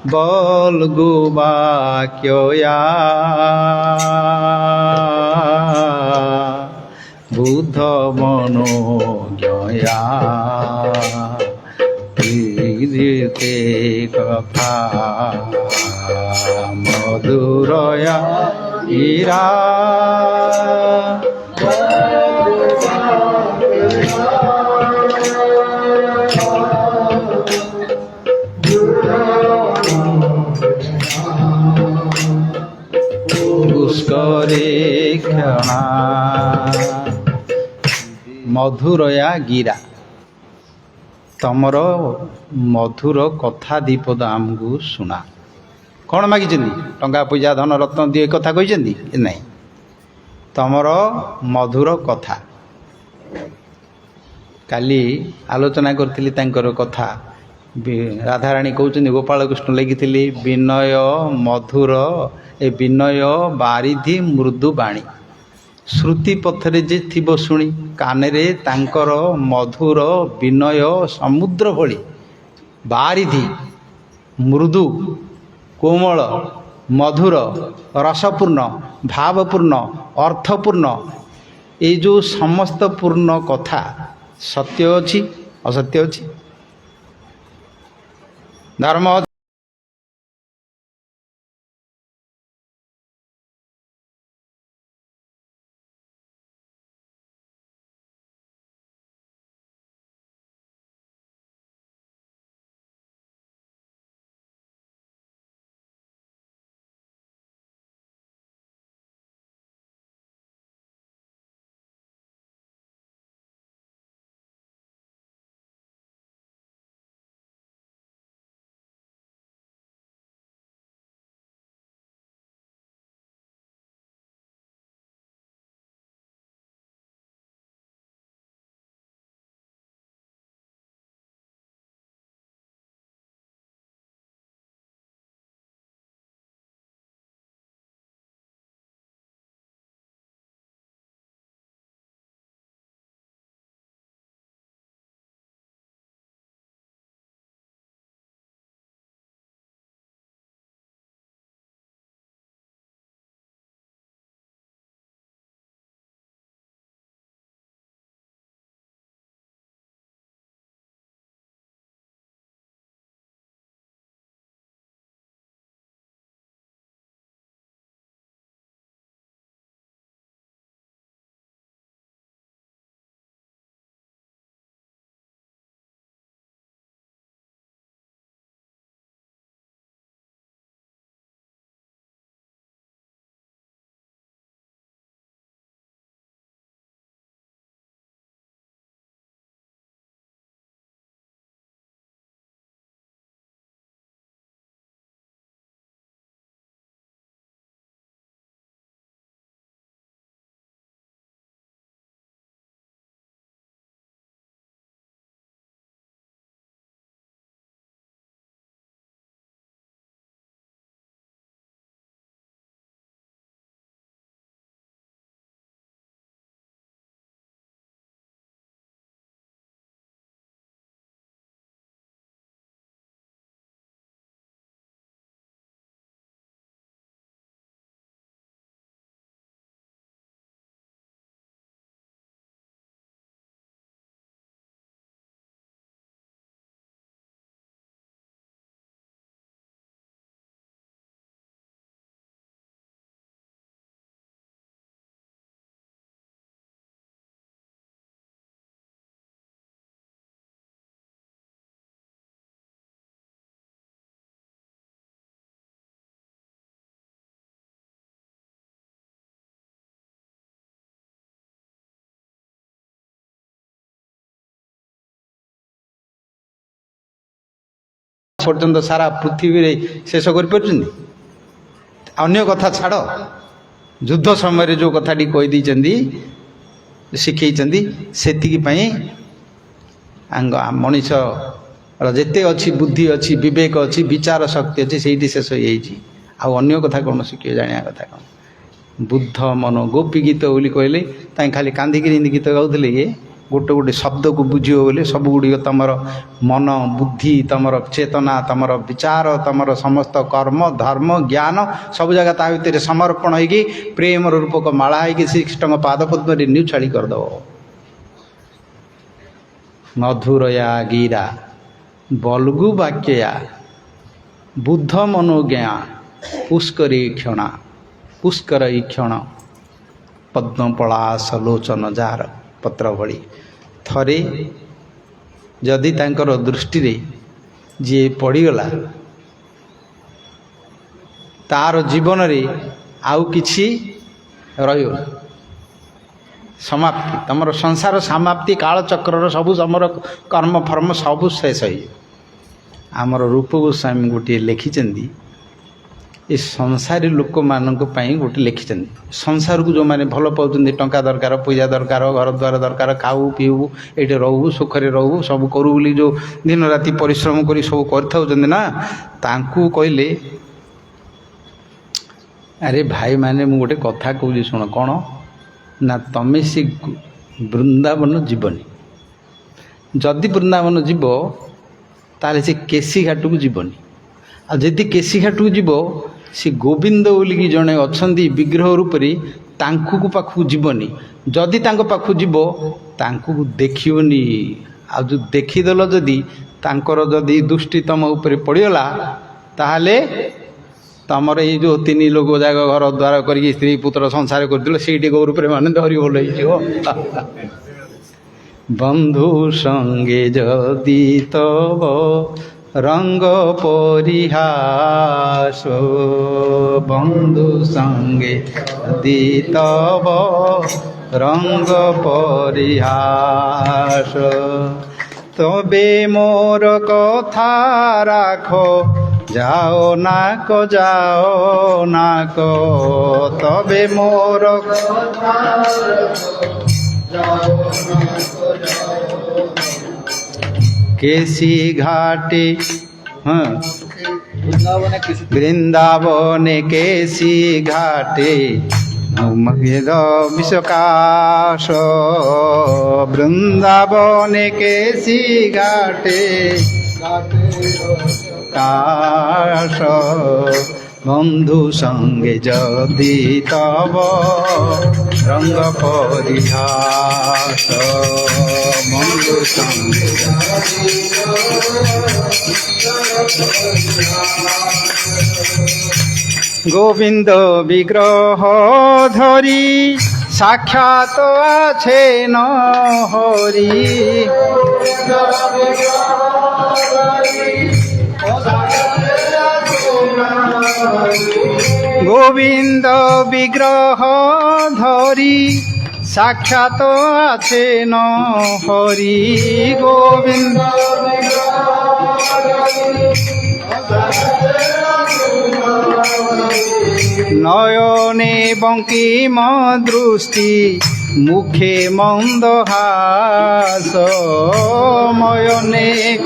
बल गुबाक्यया बुद्ध मनोज्ञया के कथा मधुरया ईरा पुष्करे क्षणा मधुरया गिरा तमर मधुर कथा दीपद आमको शुणा कौन मागी टंका पूजा धन रत्न दिए कथा कही नहीं तमर मधुर कथा काली आलोचना करी कथा राधाराणी कहते गोपाल कृष्ण लिखी विनय मधुर ए विनय बारिधि मृदु बाणी श्रुति पथरे जे थिबो शुणी कानेरे तांकर मधुर विनय समुद्र भली बारिधि मृदु कोमल मधुर रसपूर्ण भावपूर्ण अर्थपूर्ण ये जो समस्त पूर्ण कथा सत्य अच्छी असत्य अच्छी धर्म पर्यंत सारा पृथ्वी रे शेष कर अन्य कथा छाड़ युद्ध समय जो कथाटी कहीदी शिखई से मनीष जिते अच्छी बुद्धि अच्छी विवेक अच्छी विचार शक्ति अच्छी से शेष हो अन्य कथा कौन शिखे जाना कथा कौन बुद्ध मन गोपी गीत बोली कहले खाली कांदिक गीत गाउले ये गोटे गोटे शब्द को बुझियो बोले सब गुड़िक तुम मन बुद्धि तुम चेतना तुम विचार तुम समस्त कर्म धर्म ज्ञान सब जगह ता भीतर समर्पण होगी प्रेम रूपक माला होगी श्रीकृष्ण पाद पद्म न्यूछाड़ी करदेव मधुरया गिरा बलगु वाक्या बुद्ध मनोज्ञा पुष्कर क्षण पद्मपलाश लोचन जार पत्र भली थरे जदि तांकर दृष्टि रे जी पड़गला तार जीवन रे आउ किछि रहियो समाप्ति तमर संसार समाप्ति कालचक्र सबू समर कर्म फर्म सबू शेष हो आमर रूप गोस्वामी गोटे लिखिं ये संसारी लोक मान गोटे लिखिं संसार को जो मैंने भल पाँच टंका दरकार पैसा दरकार घर द्वार दरकार खाऊ पीऊ ये रहू सुखरे रहू सब करू बोली जो दिन राति परिश्रम कर सब करना कहले अरे भाई माने मु गोटे कथा कहूँ शुण कौन ना तमें से वृंदावन जीवनी जदि वृंदावन जीव ताले से केसी घाट को जीवनी आदि केसी घाट को जीव सी गोविंद बोलिकी जड़े अच्छा विग्रह रूप से पाखु जीवनी जदि पाखु जीव देखनी आ जो देखीदेल जदि तांकर जदि दृष्टि तुम उपर पड़गला ताहले तमर ये जो तीन लोग जाक घर द्वार कर स्त्री पुत्र संसार कर से गौर माने धरी भल बंधु संगे जदि तब रंग परिहास बंधु संगे जदि तब रंग परिहास तबे मोर कथा राख जाओ नाको तबे मोर केसी घाटे वृंदावन केसी घाटे विश्वकाश वृंदावन केसी घाटे काश बंधु संगे जदि तब रंग परिहास बंधु संगे गोविंद विग्रह धरी साक्षात आछे न हरि गोविंद विग्रह धरी साक्षात आछे न हरि गोविंद नयने बंकिम दृष्टि मुखे मंदहास मयने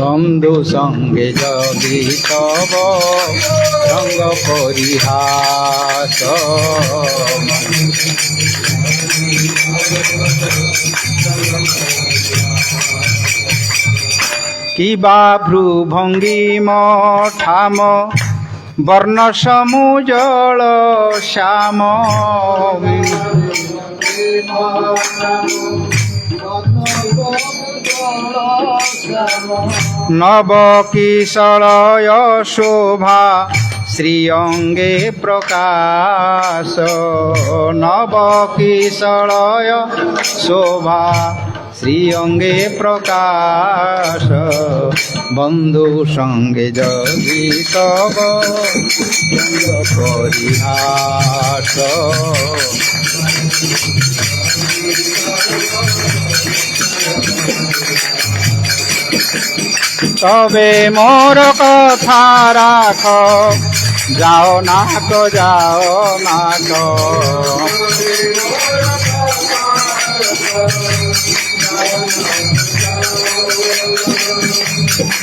बंधु संगे जदि तब रंग परिहास किबा भ्रुभंगिम ठाम वर्ण समुजल श्याम नव किशलय शोभा श्रीअंगे प्रकाश नव किशलय शोभा श्रीअंगे प्रकाश बंधु संगे जदि तब परिहास तबे मोर कथा राख जाओ नाक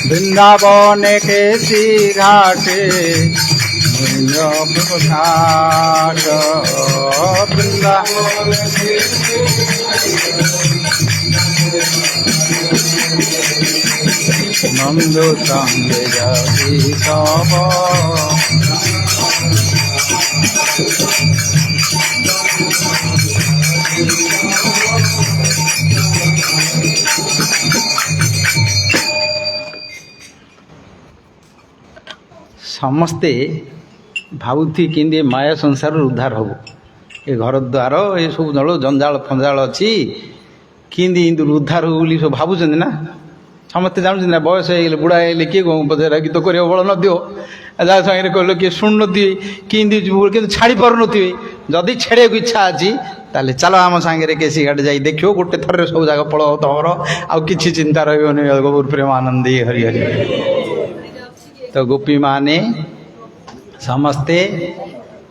वृंदावन केसी घाटे नंदो संगे जदि तब ସମସ୍ତେ ଭାବୁଥି କେମିତି ମାୟା ସଂସାରରୁ ଉଦ୍ଧାର ହବ। ଏ ଘର ଦ୍ୱାର ଏସବୁ ଜଳ ଜଞ୍ଜାଳ ଫଞ୍ଜାଳ ଅଛି, କେମିତି ଇନ୍ଦୁରୁ ଉଦ୍ଧାର ହବ ବୋଲି ସବୁ ଭାବୁଛନ୍ତି ନା। ସମସ୍ତେ ଜାଣୁଛନ୍ତି ନା, ବୟସ ହେଇଗଲେ ବୁଢ଼ା ହେଇଗଲେ କିଏ ପଚାରା ଗୀତ କରିବାକୁ ବଳ ନଥିବ, ଯାହା ସାଙ୍ଗରେ କହିଲେ କିଏ ଶୁଣୁନଥିବେ, କେମିତି କିନ୍ତୁ ଛାଡ଼ି ପାରୁନଥିବେ। ଯଦି ଛାଡ଼ିବାକୁ ଇଚ୍ଛା ଅଛି ତାହେଲେ ଚାଲ ଆମ ସାଙ୍ଗରେ କେସି ଘାଟ ଯାଇ ଦେଖିବ, ଗୋଟେ ଥରରେ ସବୁ ଜାଗା ପଳବ ତମର, ଆଉ କିଛି ଚିନ୍ତା ରହିବନି। ଗୌର ପ୍ରେମାନନ୍ଦୀ ହରି ହରି। ତ ଗୋପୀମାନେ ସମସ୍ତେ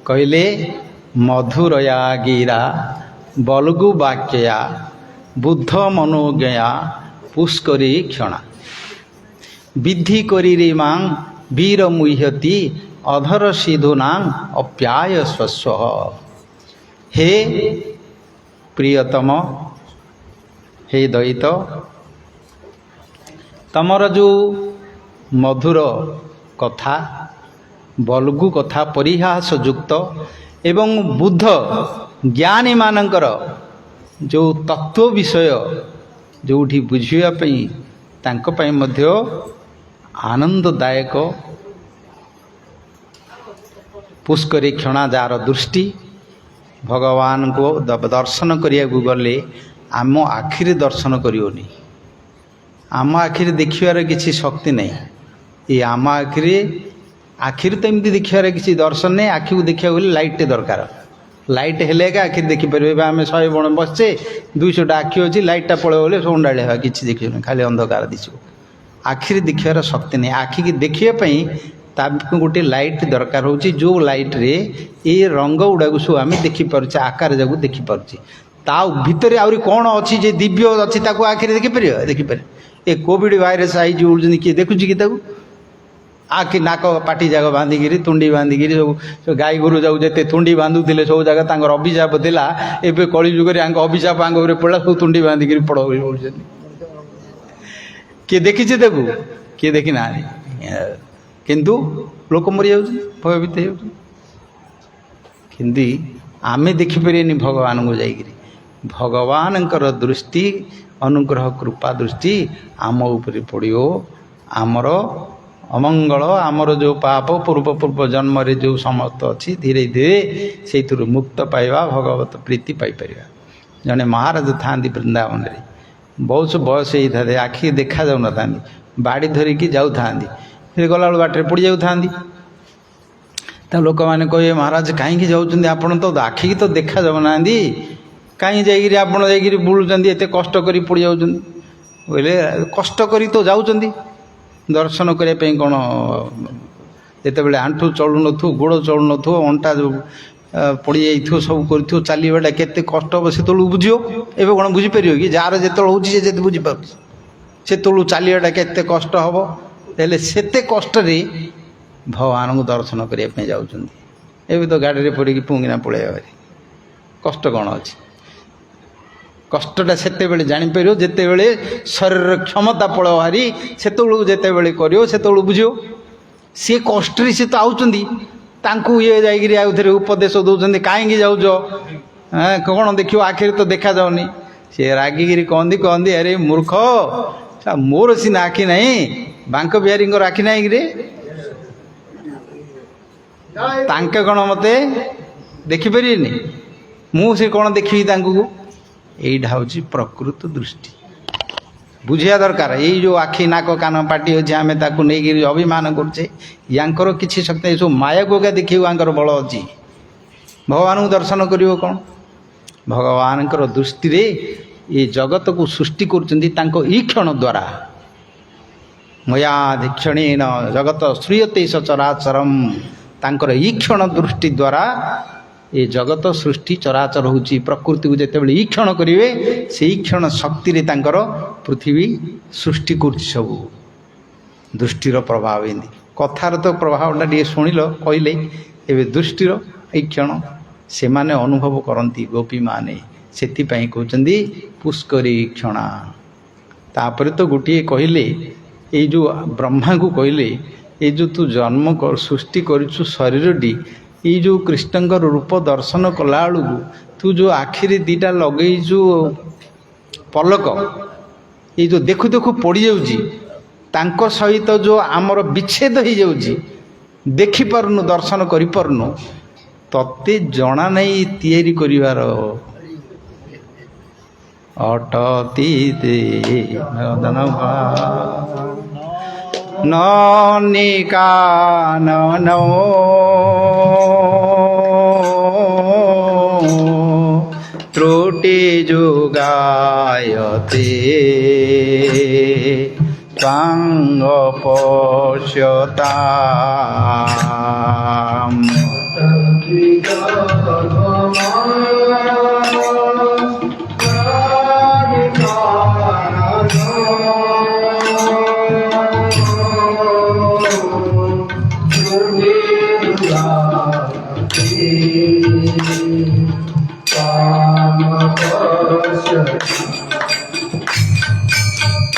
କହିଲେ ମଧୁରୟା ଗୀରା ବଲଗୁ ବାକ୍ୟା ବୁଦ୍ଧ ମନୋଜ୍ଞା ପୁଷ୍କରୀ କ୍ଷଣା ବିଧି କରିରେ ମାଂ ବୀର ମୁହ୍ୟତି ଅଧର ସିଧୁନାଂ ଅପ୍ୟାୟ ସ୍ୱସ୍ୱ। ହେ ପ୍ରିୟତମ, ହେ ଦଇତ, ତମର ଯେଉଁ ମଧୁର କଥା, ବଲ୍ଗୁ କଥା, ପରିହାସ ଯୁକ୍ତ ଏବଂ ବୁଦ୍ଧ ଜ୍ଞାନୀମାନଙ୍କର ଯେଉଁ ତତ୍ତ୍ୱ ବିଷୟ ଯେଉଁଠି ବୁଝିବା ପାଇଁ ତାଙ୍କ ପାଇଁ ମଧ୍ୟ ଆନନ୍ଦଦାୟକ ପୁଷ୍କରୀ କ୍ଷଣା, ଯାହାର ଦୃଷ୍ଟି ଭଗବାନଙ୍କୁ ଦର୍ଶନ କରିବାକୁ ଗଲେ ଆମ ଆଖିରେ ଦର୍ଶନ କରିବନି। ଆମ ଆଖିରେ ଦେଖିବାର କିଛି ଶକ୍ତି ନାହିଁ। ଏ ଆମ ଆଖିରେ ତ ଏମିତି ଦେଖିବାର କିଛି ଦର୍ଶନ ନାହିଁ। ଆଖିକୁ ଦେଖିବାକୁ ଗଲେ ଲାଇଟ୍ଟେ ଦରକାର। ଲାଇଟ୍ ହେଲେ ଏକା ଆଖିରେ ଦେଖିପାରିବ। ଏବେ ଆମେ 100 ଜଣ ବସିଛେ, 200ଟା ଆଖି ଅଛି, ଲାଇଟ୍ଟା ପଳେଇବ ବୋଲେ ସନ୍ଧ୍ୟାବେଳେ ହେବା, କିଛି ଦେଖିବନି, ଖାଲି ଅନ୍ଧକାର ଦିଶିବ। ଆଖିରେ ଦେଖିବାର ଶକ୍ତି ନାହିଁ। ଆଖିକି ଦେଖିବା ପାଇଁ ତାକୁ ଗୋଟେ ଲାଇଟ୍ ଦରକାର ହେଉଛି, ଯେଉଁ ଲାଇଟ୍ରେ ଏ ରଙ୍ଗ ଗୁଡ଼ାକୁ ସବୁ ଆମେ ଦେଖିପାରୁଛେ, ଆକାର ଯାକୁ ଦେଖିପାରୁଛେ। ତା ଭିତରେ ଆହୁରି କ'ଣ ଅଛି ଯେ ଦିବ୍ୟ ଅଛି, ତାକୁ ଆଖିରେ ଦେଖିପାରିବ? ଦେଖିପାରିବ। ଏ କୋଭିଡ଼ ଭାଇରସ୍ ଆଇଛି ବୋଲୁଛନ୍ତି, କିଏ ଦେଖୁଛି କି ତାକୁ? ଆଖି ନାକ ପାଟି ଯାକ ବାନ୍ଧିକିରି, ତୁଣ୍ଡି ବାନ୍ଧିକିରି, ସବୁ ଗାଈ ଗୋରୁ ଯାକୁ ଯେତେ ତୁଣ୍ଡି ବାନ୍ଧୁଥିଲେ ସବୁ ଜାଗା ତାଙ୍କର ଅଭିଶାପ ଥିଲା। ଏବେ କଳି ଯୁଗରେ ଆଙ୍କ ଅଭିଶାପ ଆଙ୍କ ଉପରେ ପଡ଼ିଲା, ସବୁ ତୁଣ୍ଡି ବାନ୍ଧିକିରି ପଡ଼ ବୋଲୁଛନ୍ତି। କିଏ ଦେଖିଛି ତାକୁ? କିଏ ଦେଖି ନାହାନ୍ତି। କିନ୍ତୁ ଲୋକ ମରିଯାଉଛନ୍ତି, ଭୟଭୀତ ହେଇଯାଉଛନ୍ତି। କିନ୍ତୁ ଆମେ ଦେଖିପାରିବାନି ଭଗବାନଙ୍କୁ ଯାଇକିରି। ଭଗବାନଙ୍କର ଦୃଷ୍ଟି, ଅନୁଗ୍ରହ କୃପା ଦୃଷ୍ଟି ଆମ ଉପରେ ପଡ଼ିବ। ଆମର ଅମଙ୍ଗଳ, ଆମର ଯେଉଁ ପାପ ପୂର୍ବ ଜନ୍ମରେ ଯେଉଁ ସମସ୍ତ ଅଛି, ଧୀରେ ଧୀରେ ସେଇଥିରୁ ମୁକ୍ତ ପାଇବା, ଭଗବତ ପ୍ରୀତି ପାଇପାରିବା। ଜଣେ ମହାରାଜ ଥାଆନ୍ତି ବୃନ୍ଦାବନରେ, ବହୁତ ବୟସ ହେଇଥାନ୍ତି, ଆଖି ଦେଖାଯାଉନଥାନ୍ତି, ବାଡ଼ି ଧରିକି ଯାଉଥାନ୍ତି, ସେ ଗଲାବେଳୁ ବାଟରେ ପଡ଼ି ଯାଉଥାନ୍ତି। ତା ଲୋକମାନେ କହିବେ, ମହାରାଜ କାହିଁକି ଯାଉଛନ୍ତି? ଆପଣ ତ ଆଖିକି ତ ଦେଖାଯାଉନାହାନ୍ତି, କାହିଁ ଯାଇକିରି ଆପଣ ଯାଇକିରି ବୁଲୁଛନ୍ତି, ଏତେ କଷ୍ଟ କରି ପଡ଼ି ଯାଉଛନ୍ତି? କହିଲେ, କଷ୍ଟ କରି ତ ଯାଉଛନ୍ତି ଦର୍ଶନ କରିବା ପାଇଁ। କ'ଣ ଯେତେବେଳେ ଆଣ୍ଠୁ ଚଳୁନଥିବ, ଗୋଡ଼ ଚଳୁନଥିବ, ଅଣ୍ଟା ପଡ଼ିଯାଇଥିବ, ସବୁ କରିଥିବ, ଚାଲିବାଟା କେତେ କଷ୍ଟ ହେବ ସେତେବେଳକୁ ବୁଝିବ। ଏବେ କ'ଣ ବୁଝିପାରିବ କି? ଯାହାର ଯେତେବେଳେ ହେଉଛି ସେ ଯେତେ ବୁଝିପାରୁଛି, ସେତେବେଳକୁ ଚାଲିବାଟା କେତେ କଷ୍ଟ ହେବ। ହେଲେ ସେତେ କଷ୍ଟରେ ଭଗବାନଙ୍କୁ ଦର୍ଶନ କରିବା ପାଇଁ ଯାଉଛନ୍ତି। ଏବେ ତ ଗାଡ଼ିରେ ପଡ଼ିକି ପୁଙ୍ଗିନା ପଳେଇବା ଭାରି, କଷ୍ଟ କ'ଣ ଅଛି? କଷ୍ଟଟା ସେତେବେଳେ ଜାଣିପାରିବ ଯେତେବେଳେ ଶରୀରର କ୍ଷମତା ପଳେଇବ ଭାରି, ସେତେବେଳକୁ ଯେତେବେଳେ କରିବ ସେତେବେଳକୁ ବୁଝିବ। ସିଏ କଷ୍ଟରେ ସେ ତ ଆଉଛନ୍ତି, ତାଙ୍କୁ ଇଏ ଯାଇକିରି ଆଉ ଥରେ ଉପଦେଶ ଦେଉଛନ୍ତି, କାହିଁକି ଯାଉଛ? କ'ଣ ଦେଖିବ? ଆଖିରେ ତ ଦେଖାଯାଉନି। ସେ ରାଗିକିରି କହନ୍ତି, ଆରେ ମୂର୍ଖ, ମୋର ସିନା ଆଖି ନାହିଁ, ବାଙ୍କ ବିହାରୀଙ୍କର ଆଖି ନାହିଁ କିରେ? ତାଙ୍କେ କ'ଣ ମୋତେ ଦେଖିପାରିବେନି? ମୁଁ ସେ କ'ଣ ଦେଖିବି ତାଙ୍କୁ? ଏଇଟା ହେଉଛି ପ୍ରକୃତ ଦୃଷ୍ଟି। ବୁଝିବା ଦରକାର। ଏଇ ଯେଉଁ ଆଖି, ନାକ, କାନ, ପାଟି ଅଛି, ଆମେ ତାକୁ ନେଇକିରି ଅଭିମାନ କରୁଛେ, ୟାଙ୍କର କିଛି ଶକ୍ତି, ଏସବୁ ମାୟାକୁ ଏକା ଦେଖିବାକୁ ୟାଙ୍କର ବଳ ଅଛି। ଭଗବାନଙ୍କୁ ଦର୍ଶନ କରିବ କ'ଣ? ଭଗବାନଙ୍କର ଦୃଷ୍ଟିରେ ଏ ଜଗତକୁ ସୃଷ୍ଟି କରୁଛନ୍ତି ତାଙ୍କ ଈକ୍ଷଣ ଦ୍ୱାରା। ମୟା ଧିକ୍ଷଣେନ ଜଗତ ଶ୍ରୂୟତେ ସଚରାଚରମ୍। ତାଙ୍କର ଈକ୍ଷଣ ଦୃଷ୍ଟି ଦ୍ୱାରା ଏ ଜଗତ ସୃଷ୍ଟି ଚରାଚର ହେଉଛି। ପ୍ରକୃତିକୁ ଯେତେବେଳେ ଈକ୍ଷଣ କରିବେ, ସେଇ କ୍ଷଣ ଶକ୍ତିରେ ତାଙ୍କର ପୃଥିବୀ ସୃଷ୍ଟି କରୁଛି। ସବୁ ଦୃଷ୍ଟିର ପ୍ରଭାବ। ଏମିତି କଥାର ତ ପ୍ରଭାବଟା ଟିକେ ଶୁଣିଲ, କହିଲେ, ଏବେ ଦୃଷ୍ଟିର ଈକ୍ଷଣ ସେମାନେ ଅନୁଭବ କରନ୍ତି ଗୋପୀମାନେ। ସେଥିପାଇଁ କହୁଛନ୍ତି ପୁଷ୍କରୀ କ୍ଷଣା। ତାପରେ ତ ଗୋଟିଏ କହିଲେ, ଏଇ ଯେଉଁ ବ୍ରହ୍ମାଙ୍କୁ କହିଲେ, ଏଇ ଯେଉଁ ତୁ ଜନ୍ମ ସୃଷ୍ଟି କରିଛୁ ଶରୀରଟି, ଏଇ ଯେଉଁ କୃଷ୍ଣଙ୍କର ରୂପ ଦର୍ଶନ କଲାବେଳକୁ ତୁ ଯେଉଁ ଆଖିରେ ଦୁଇଟା ଲଗେଇଛୁ ପଲକ, ଏଇ ଯେଉଁ ଦେଖୁ ଦେଖୁ ପଡ଼ିଯାଉଛି, ତାଙ୍କ ସହିତ ଯେଉଁ ଆମର ବିଚ୍ଛେଦ ହେଇଯାଉଛି, ଦେଖିପାରୁନୁ ଦର୍ଶନ କରିପାରୁନୁ ତତେ ଜଣା ନାହିଁ ତିଆରି କରିବାର ଅଟତି ନନିକାନନ ତ୍ରୁଟି ଯୁଗାୟତେ ତ୍ୱାଙ୍ଗ ପଶ୍ୟତାମ୍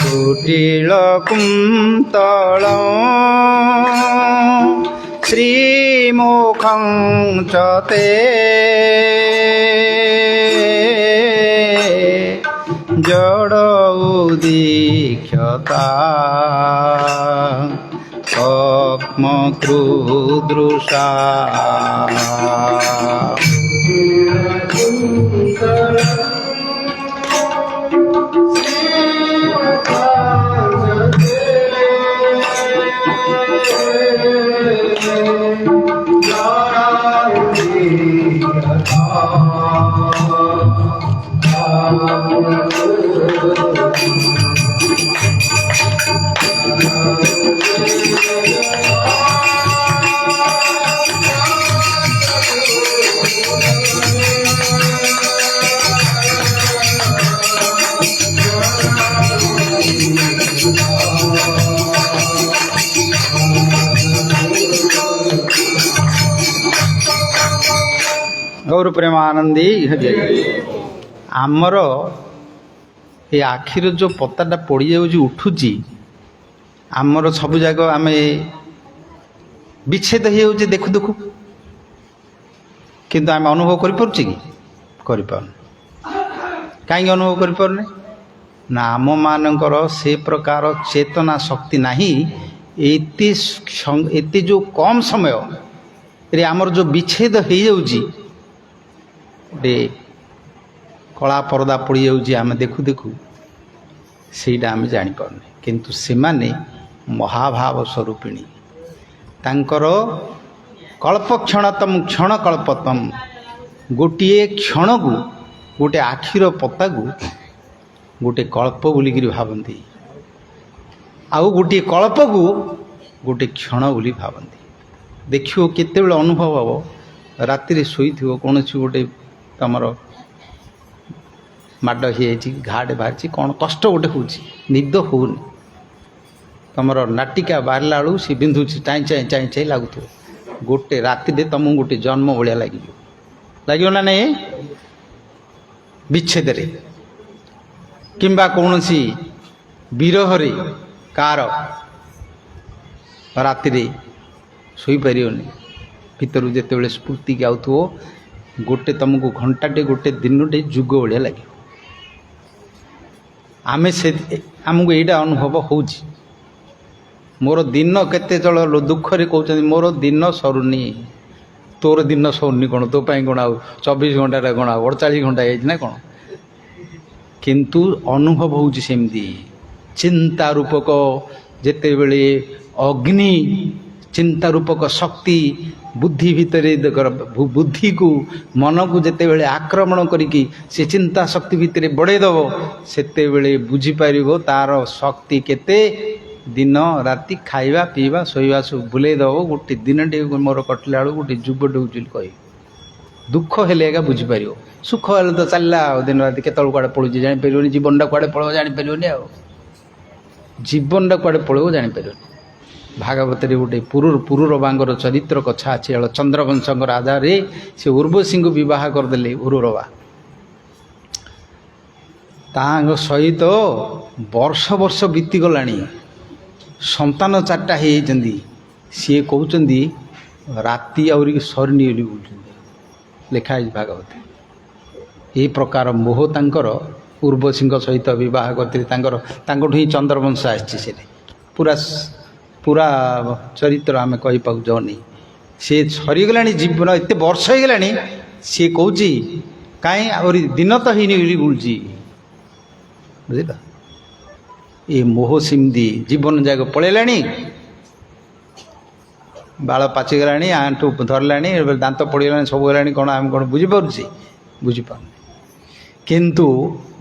କୁଟିଳ କୁନ୍ତଳ ଶ୍ରୀମୁଖଂ ଚ ତେ ଜଡ଼ ଉଦୀକ୍ଷତା ସକ୍ଷ୍ମ କ୍ରୁଦୃଶା गौर प्रेमानंदी आमर ये आखिर जो पत्ता पड़ जाऊँ उठुची आमर सब जाक आम विच्छेद हो जाऊे देखु देखु किंतु आम अनुभव कर कहीं अनुभव कर ना आम मानकर से प्रकार चेतना शक्ति नहीं एते जो कम समय रे आमर जो विच्छेद हो जाऊँ गोटे कला परदा पड़ जाऊँ आम देखु देखु सेटा आम जापारे किंतु से माने महाभाव स्वरूपिणी तांकर कल्पक्षणतम क्षण कल्पतम गोटे क्षण को गोटे आखिर पत्ता को गोटे कल्प बोलिकी भावती आउ गोटे कल्प को गोटे क्षण बोली भावती देखियो केते बेले अनुभव हम राति शोई कौन गोटे तमर माड हो घाटे बाहरी कौन कष्ट गोटे हो निद होनी तमर नाटिका बाहरला बेलू सी बिंधुची चाई चाई चाई चाई लगुथ गोटे राति तुमको गोटे जन्म भाया लगे ना नहीं विच्छेद किंबा कौन सी विरह कार राति शोपारे भितर जिते स्फूर्ति की आउथो गोटे तुमको घंटाटे गोटे दिनटे जुग भाया लगे आमे से आमको यहीटा अनुभव हो मोर दिन केते चल दुखरे कहते मोर दिन सरुनी तोर दिन सरुनी कौन तो कौन आ 24 घंटा कौन 48 घंटा ना कौन किंतु अनुभव होमती चिंता रूपक जिते बड़े अग्नि चिंता रूपक शक्ति बुद्धि भितर बुद्धि को मन को जिते बड़े आक्रमण करिकी से चिंता शक्ति भितर बढ़ेदब सेते बड़े बुझीपार तार शक्ति केते दिन राति खाइबा पीवा शोवा सब बुलेदब गोटे दिन टे मोर कटला बेलू गोटे जुगटे हो कह दुख हेले बुझीपार सुख हेल्ले तो चलला दिन राति केत कड़े पड़ू जापर जीवनटा कड़े पड़ो जापर जीवनटा कड़े पड़ो जापर भागवत गोटे पुरूर बांगर चरित्र कथा अच्छे चंद्रवंश आधार से उर्वशी को बह करदे उरुरवा सहित वर्ष वर्ष बीतीगला संतान 4टा होती सी कहते राति आहरी सरनी बोलते लिखाई भागवत ये प्रकार मोह तांकर उर्वशी सहित बह करते ही चंद्रवंश आसी पूरा पूरा चरित्र आम कही पाऊनी सी सरीगला जीवन एत वर्ष हो गला सी कौच कहीं आहरी दिन तो ही बुलूँ बुझल ये मोह सिमदी जीवन जाक पलैला बाल पाचिगला आंठू धरला दांत पड़गला सब गला कौन आम कौन बुझीपारे बुझीपार किंतु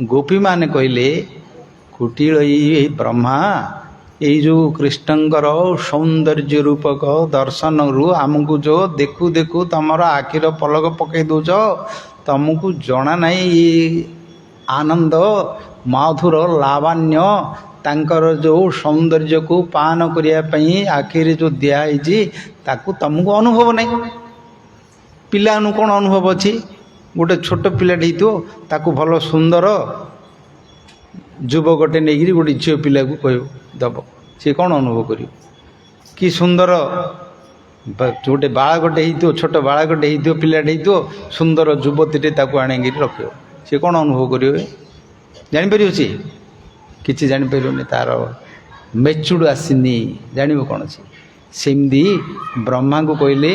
गोपी मान कहले कुटिल ब्रह्मा यही जो कृष्णंकर सौंदर्य रूपक दर्शन रु आमको जो देखू देखू तुमर आखिर पलक पकई दौच तुमको जना नहीं ये आनंद माधुर लावण्य तांकर जो सौंदर्य को पान करने आखिर जो दिखाई ताकू तुमको अनुभव नहीं पिला कौन अनुभव अच्छी गोटे छोट पिलाटे ताकू भल सुंदर युवकटे नहीं गोटे झील पिला को कह दब सी कौन अनुभव कर कि सुंदर गोटे बालकटे हो छोट बालकटे हो पिलाटे हो सुंदर युवतीटे आने रख सी कौन अनुभव कर जापर सी किसी जापर तार मेचुड़ आसनी जान कौन सी सेमती ब्रह्मा को कहले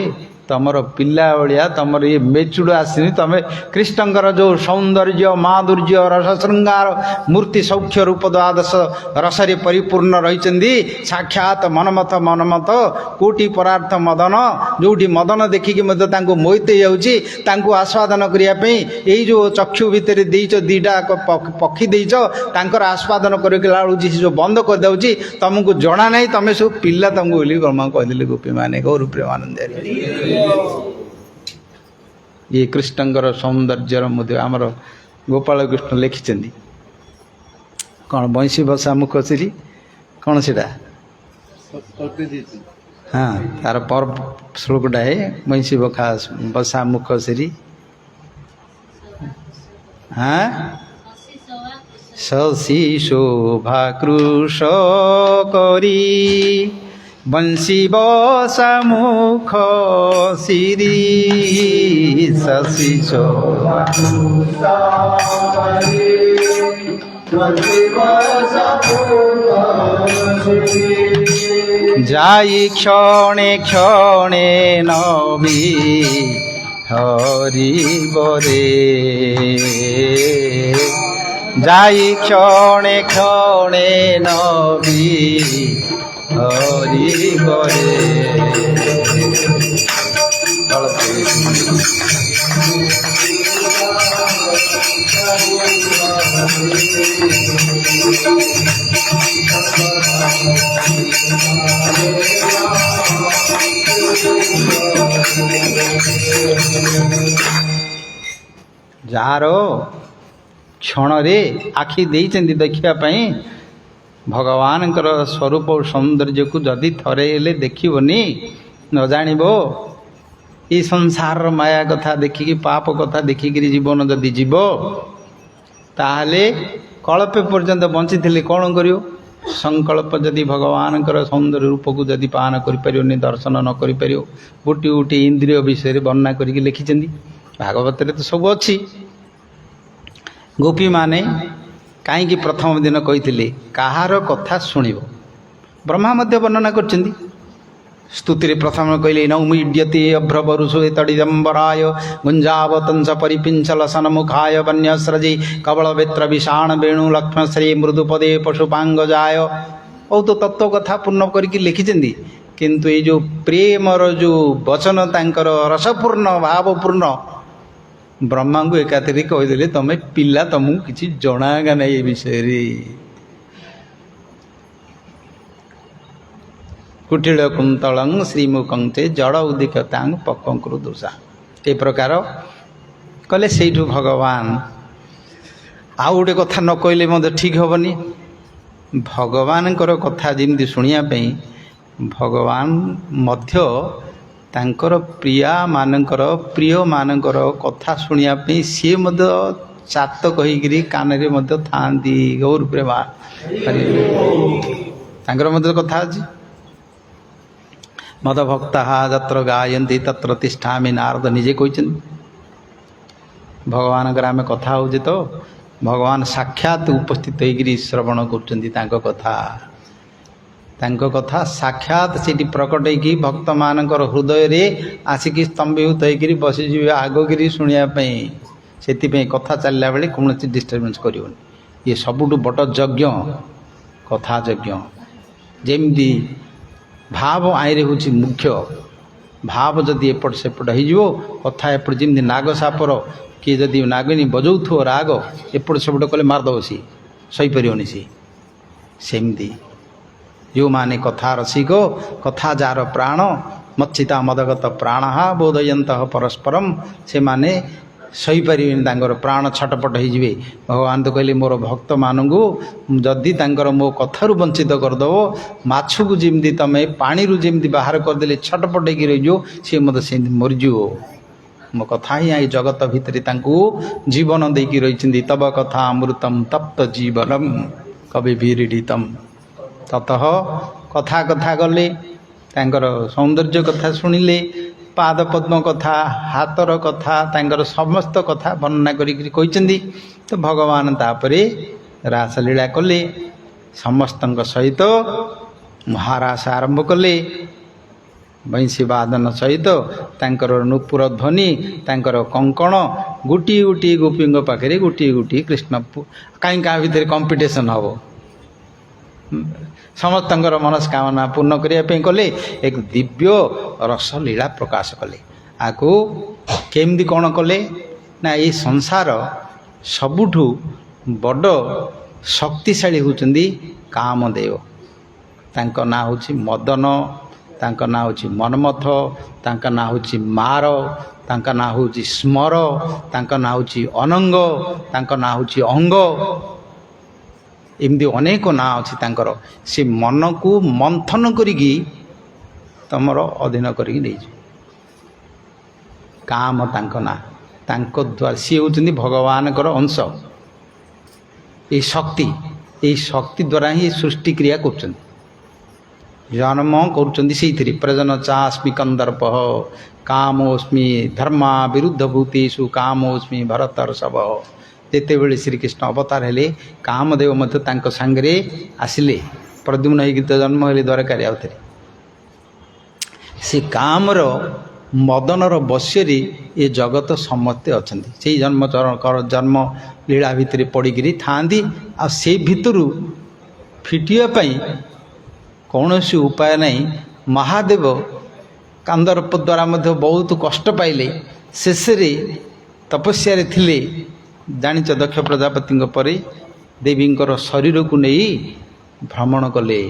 तुमर पिला भाया तुमर ये मेचुड़ आसनी तुम कृष्णंकर जो सौंदर्य माधुर्य रस श्रृंगार मूर्ति सौख्य रूप द्वादश रसरे परिपूर्ण रही साक्षात मनमथ मनमथ कोटि परार्थ मदन जोटी मदन देखिकी मोहित जाऊँ आस्वादन करने यही जो चक्षु भितर देच दीटा पक्षी देच तांकर आस्वादन करला जो बंद कर दे तुमको जना नहीं तुम सब पिला तुमको बोली ब्रह्मा कहदे गोपी माने गौर प्रेमानंद ये कृष्णंकर सौंदर्य मध्य आमर गोपाल कृष्ण लिखिं कौन बंशी बसा मुखश्री कौन से हाँ तार पर श्लोकटा है बंशी बसा मुखश्री हाँ शशि शोभा कृश करी बंशी बसा मुख श्री शशि शोभा जाई क्षणे क्षणे नबी हरि बरे जाई क्षणे क्षणे नबी हरि बरे जार क्षण रे आखि देइचंदी देखापी भगवान स्वरूप और सौंदर्य को जदि थरे हेले देखनी न जानिबो ये संसार माया कथा देखिकी पाप कथा देखिक जीवन जदि जीव ताहले कल्पे पर्यंत बंची कौन करियो संकल्प जदि भगवान सौंदर्य रूप को जदि पान करि दर्शन न करि परियो गोटी गोटी इंद्रिय विषय वर्णना करके लिखिं भागवत तो सब अच्छी गोपी माने कहीं प्रथम दिन कही कहार कथा शुणव ब्रह्मा मध्य वर्णना कर स्तुति प्रथम कहले नौमीड्यते अभ्रवरुषो तड़िदंबराय गुंजावतंस परिपिंचल सन्मुखाय वन्यस्रजे कवल वेत्र विषाण वेणु लक्ष्मश्री मृदुपदे पशुपांगजाय और तो तत्व कथा पूर्ण करके लिखिं किंतु ये जो प्रेमर जो वचन तांकर रसपूर्ण भावपूर्ण ब्रह्मा को एकाथरे कहीदे तुम पिला तुमको किसी जनागा ना ये विषय कुटिल कुंतलं श्रीमुखं चे जड़ उदिकतांग पकंक्रु दोषा ए प्रकार कले से भगवान आउ गोटे कथा न कहले मत ठीक हेनी भगवान कथा जमी शुणापी भगवान मध्य तांकर प्रिया मानकर प्रिय मानकर कथा शुणापी सी चात कहीकि कान था गौर प्रेमा तांकर मध्य कथा अच्छी मद भक्ता जत्र गायन्ति तत्र तिष्ठामि नारद निजे कहते भगवान आम कथा हो तो भगवान साक्षात उपस्थित होकर श्रवण कर कथा ତାଙ୍କ କଥା ସାକ୍ଷାତ ସେଠି ପ୍ରକଟ ହେଇକି ଭକ୍ତମାନଙ୍କର ହୃଦୟରେ ଆସିକି ସ୍ତମ୍ଭୀଭୂତ ହେଇକିରି ବସିଯିବେ ଆଗକିରି ଶୁଣିବା ପାଇଁ। ସେଥିପାଇଁ କଥା ଚାଲିଲା ବେଳେ କୌଣସି ଡିଷ୍ଟର୍ବାନ୍ସ କରିବନି। ଇଏ ସବୁଠୁ ବଡ଼ ଯଜ୍ଞ, କଥା ଯଜ୍ଞ। ଯେମିତି ଭାବ ଆଇରେ ହେଉଛି ମୁଖ୍ୟ। ଭାବ ଯଦି ଏପଟ ସେପଟ ହେଇଯିବ, କଥା ଏପଟ ଯେମିତି ନାଗ ସାପର କିଏ ଯଦି ନାଗିନୀ ବଜାଉଥିବ ରାଗ ଏପଟ ସେପଟ କଲେ ମାରିଦେବ, ସିଏ ସହିପାରିବନି। ସିଏ ସେମିତି ଯେଉଁମାନେ କଥା ରସିକ, କଥା ଯାହାର ପ୍ରାଣ, ମଚ୍ଛିତା ମଦଗତ ପ୍ରାଣହା ବୋଧୟନ୍ତ ପରସ୍ପରମ୍, ସେମାନେ ସହିପାରିବେନି, ତାଙ୍କର ପ୍ରାଣ ଛଟପଟ ହେଇଯିବେ। ଭଗବାନ ତ କହିଲେ ମୋର ଭକ୍ତମାନଙ୍କୁ ଯଦି ତାଙ୍କର ମୋ କଥାରୁ ବଞ୍ଚିତ କରିଦେବ, ମାଛକୁ ଯେମିତି ତମେ ପାଣିରୁ ଯେମିତି ବାହାର କରିଦେଲେ ଛଟପଟ ହେଇକି ରହିଯିବ, ସିଏ ମୋତେ ସେମିତି ମରିଯିବ। ମୋ କଥା ହିଁ ଏଇ ଜଗତ ଭିତରେ ତାଙ୍କୁ ଜୀବନ ଦେଇକି ରହିଛନ୍ତି। ତବ କଥା ଅମୃତମ୍ ତପ୍ତ ଜୀବନମ୍ କବି ବିରୀଡ଼ିତମ୍। ତତଃ କଥା କଥା ଗଲେ, ତାଙ୍କର ସୌନ୍ଦର୍ଯ୍ୟ କଥା ଶୁଣିଲେ, ପାଦ ପଦ୍ମ କଥା, ହାତର କଥା, ତାଙ୍କର ସମସ୍ତ କଥା ବର୍ଣ୍ଣନା କରିକି କହିଛନ୍ତି। ତ ଭଗବାନ ତାପରେ ରାସଲୀଳା କଲେ, ସମସ୍ତଙ୍କ ସହିତ ମହାରାସ ଆରମ୍ଭ କଲେ। ବଂଶୀ ବାଦନ ସହିତ ତାଙ୍କର ନୂପୁର ଧ୍ୱନି, ତାଙ୍କର କଙ୍କଣ, ଗୋଟିଏ ଗୋଟିଏ ଗୋପୀଙ୍କ ପାଖରେ ଗୋଟିଏ ଗୋଟିଏ କୃଷ୍ଣ। କାହିଁ କାହା ଭିତରେ କମ୍ପିଟିସନ୍ ହେବ? ସମସ୍ତଙ୍କର ମନସ୍କାମନା ପୂର୍ଣ୍ଣ କରିବା ପାଇଁ କଲେ। ଏକ ଦିବ୍ୟ ରସଲୀଳା ପ୍ରକାଶ କଲେ। ଆକୁ କେମିତି କ'ଣ କଲେ ନା, ଏଇ ସଂସାର ସବୁଠୁ ବଡ଼ ଶକ୍ତିଶାଳୀ ହେଉଛନ୍ତି କାମଦେବ। ତାଙ୍କ ନାଁ ହେଉଛି ମଦନ, ତାଙ୍କ ନାଁ ହେଉଛି ମନ୍ମଥ, ତାଙ୍କ ନାଁ ହେଉଛି ମାର, ତାଙ୍କ ନାଁ ହେଉଛି ସ୍ମର, ତାଙ୍କ ନାଁ ହେଉଛି ଅନଙ୍ଗ, ତାଙ୍କ ନାଁ ହେଉଛି ଅଙ୍ଗ। ଏମିତି ଅନେକ ନାଁ ଅଛି ତାଙ୍କର। ସେ ମନକୁ ମନ୍ଥନ କରିକି ତମର ଅଧୀନ କରିକି ନେଇଯିବ। କାମ ତାଙ୍କ ନାଁ। ତାଙ୍କ ଦ୍ୱାରା ସିଏ ହେଉଛନ୍ତି ଭଗବାନଙ୍କର ଅଂଶ। ଏଇ ଶକ୍ତି ଦ୍ୱାରା ହିଁ ସୃଷ୍ଟି କ୍ରିୟା କରୁଛନ୍ତି, ଜନ୍ମ କରୁଛନ୍ତି ସେଇଥିରେ। ପ୍ରଜନ ଚାସ୍ମି କନ୍ଦର୍ପ କାମୋସ୍ମି ଧର୍ମା ବିରୁଦ୍ଧ ଭୂତେଷୁ କାମୋସ୍ମି ଭରତର୍ଷଭ। ଯେତେବେଳେ ଶ୍ରୀକୃଷ୍ଣ ଅବତାର ହେଲେ, କାମଦେବ ମଧ୍ୟ ତାଙ୍କ ସାଙ୍ଗରେ ଆସିଲେ। ପ୍ରଦ୍ୟୁମ୍ନ ହେଇକି ତ ଜନ୍ମ ହେଲେ ଦରକାରୀ ଆଉଥରେ। ସେ କାମର ମଦନର ବଶ୍ୟରେ ଏ ଜଗତ ସମସ୍ତେ ଅଛନ୍ତି। ସେଇ ଜନ୍ମ ଲୀଳା ଭିତରେ ପଡ଼ିକିରି ଥାଆନ୍ତି। ଆଉ ସେଇ ଭିତରୁ ଫିଟିବା ପାଇଁ କୌଣସି ଉପାୟ ନାହିଁ। ମହାଦେବ କାନ୍ଦର୍ପ ଦ୍ୱାରା ମଧ୍ୟ ବହୁତ କଷ୍ଟ ପାଇଲେ। ଶେଷରେ ତପସ୍ୟାରେ ଥିଲେ। ଜାଣିଛ, ଦକ୍ଷ ପ୍ରଜାପତିଙ୍କ ପରେ ଦେବୀଙ୍କର ଶରୀରକୁ ନେଇ ଭ୍ରମଣ କଲେ।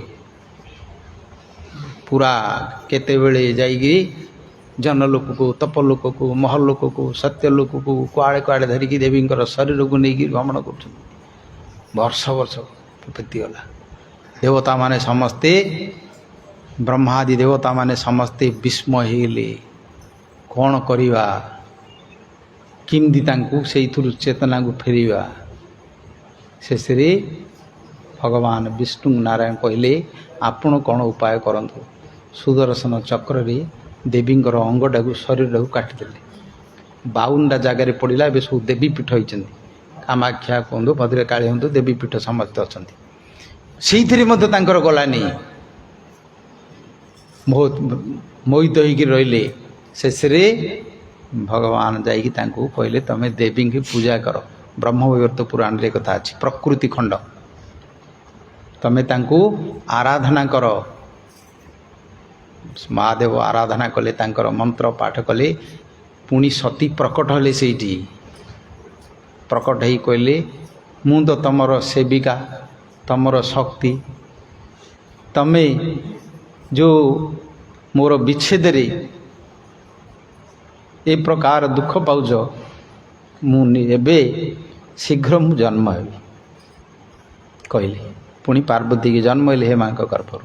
ପୁରା କେତେବେଳେ ଯାଇକି ଜନଲୋକକୁ, ତପଲୋକକୁ, ମହଲୋକକୁ, ସତ୍ୟଲୋକକୁ କୁଆଡ଼େ କୁଆଡ଼େ ଧରିକି ଦେବୀଙ୍କର ଶରୀରକୁ ନେଇକି ଭ୍ରମଣ କରୁଛନ୍ତି। ବର୍ଷ ବର୍ଷ ବିତିଗଲା। ଦେବତାମାନେ ସମସ୍ତେ, ବ୍ରହ୍ମାଦି ଦେବତାମାନେ ସମସ୍ତେ ବିସ୍ମୟ ହେଇଗଲେ। କ'ଣ କରିବା? କେମିତି ତାଙ୍କୁ ସେଇଥିରୁ ଚେତନାକୁ ଫେରିବା? ଶେଷରେ ଭଗବାନ ବିଷ୍ଣୁ ନାରାୟଣ କହିଲେ, ଆପଣ କ'ଣ ଉପାୟ କରନ୍ତୁ। ସୁଦର୍ଶନ ଚକ୍ରରେ ଦେବୀଙ୍କର ଅଙ୍ଗଟାକୁ, ଶରୀରଟାକୁ କାଟିଦେଲେ। 52ଟା ଜାଗାରେ ପଡ଼ିଲା। ଏବେ ସବୁ ଦେବୀପୀଠ ହୋଇଛନ୍ତି। କାମାକ୍ଷା କୁହନ୍ତୁ, ଭଦ୍ରକାଳୀ ହୁଅନ୍ତୁ, ଦେବୀପୀଠ ସମସ୍ତେ ଅଛନ୍ତି। ସେଇଥିରେ ମଧ୍ୟ ତାଙ୍କର ଗଲାନି। ବହୁତ ମୋହିତ ହେଇକି ରହିଲେ। ଶେଷରେ ଭଗବାନ ଯାଇକି ତାଙ୍କୁ କହିଲେ, ତମେ ଦେବୀଙ୍କୁ ପୂଜା କର। ବ୍ରହ୍ମବୈବର୍ତ ପୁରାଣରେ କଥା ଅଛି, ପ୍ରକୃତି ଖଣ୍ଡ। ତମେ ତାଙ୍କୁ ଆରାଧନା କର। ମହାଦେବ ଆରାଧନା କଲେ, ତାଙ୍କର ମନ୍ତ୍ର ପାଠ କଲେ। ପୁଣି ସତୀ ପ୍ରକଟ ହେଲେ ସେଇଠି। ପ୍ରକଟ ହେଇ କହିଲେ, ମୁଁ ତ ତମର ସେବିକା, ତମର ଶକ୍ତି। ତମେ ଯେଉଁ ମୋର ବିଚ୍ଛେଦରେ ଏ ପ୍ରକାର ଦୁଃଖ ପାଉଛ, ମୁଁ ଏବେ ଶୀଘ୍ର ମୁଁ ଜନ୍ମ ହେବି କହିଲେ। ପୁଣି ପାର୍ବତୀକି ଜନ୍ମ ହେଲେ ହେ ମାଙ୍କ ଗର୍ଭରୁ।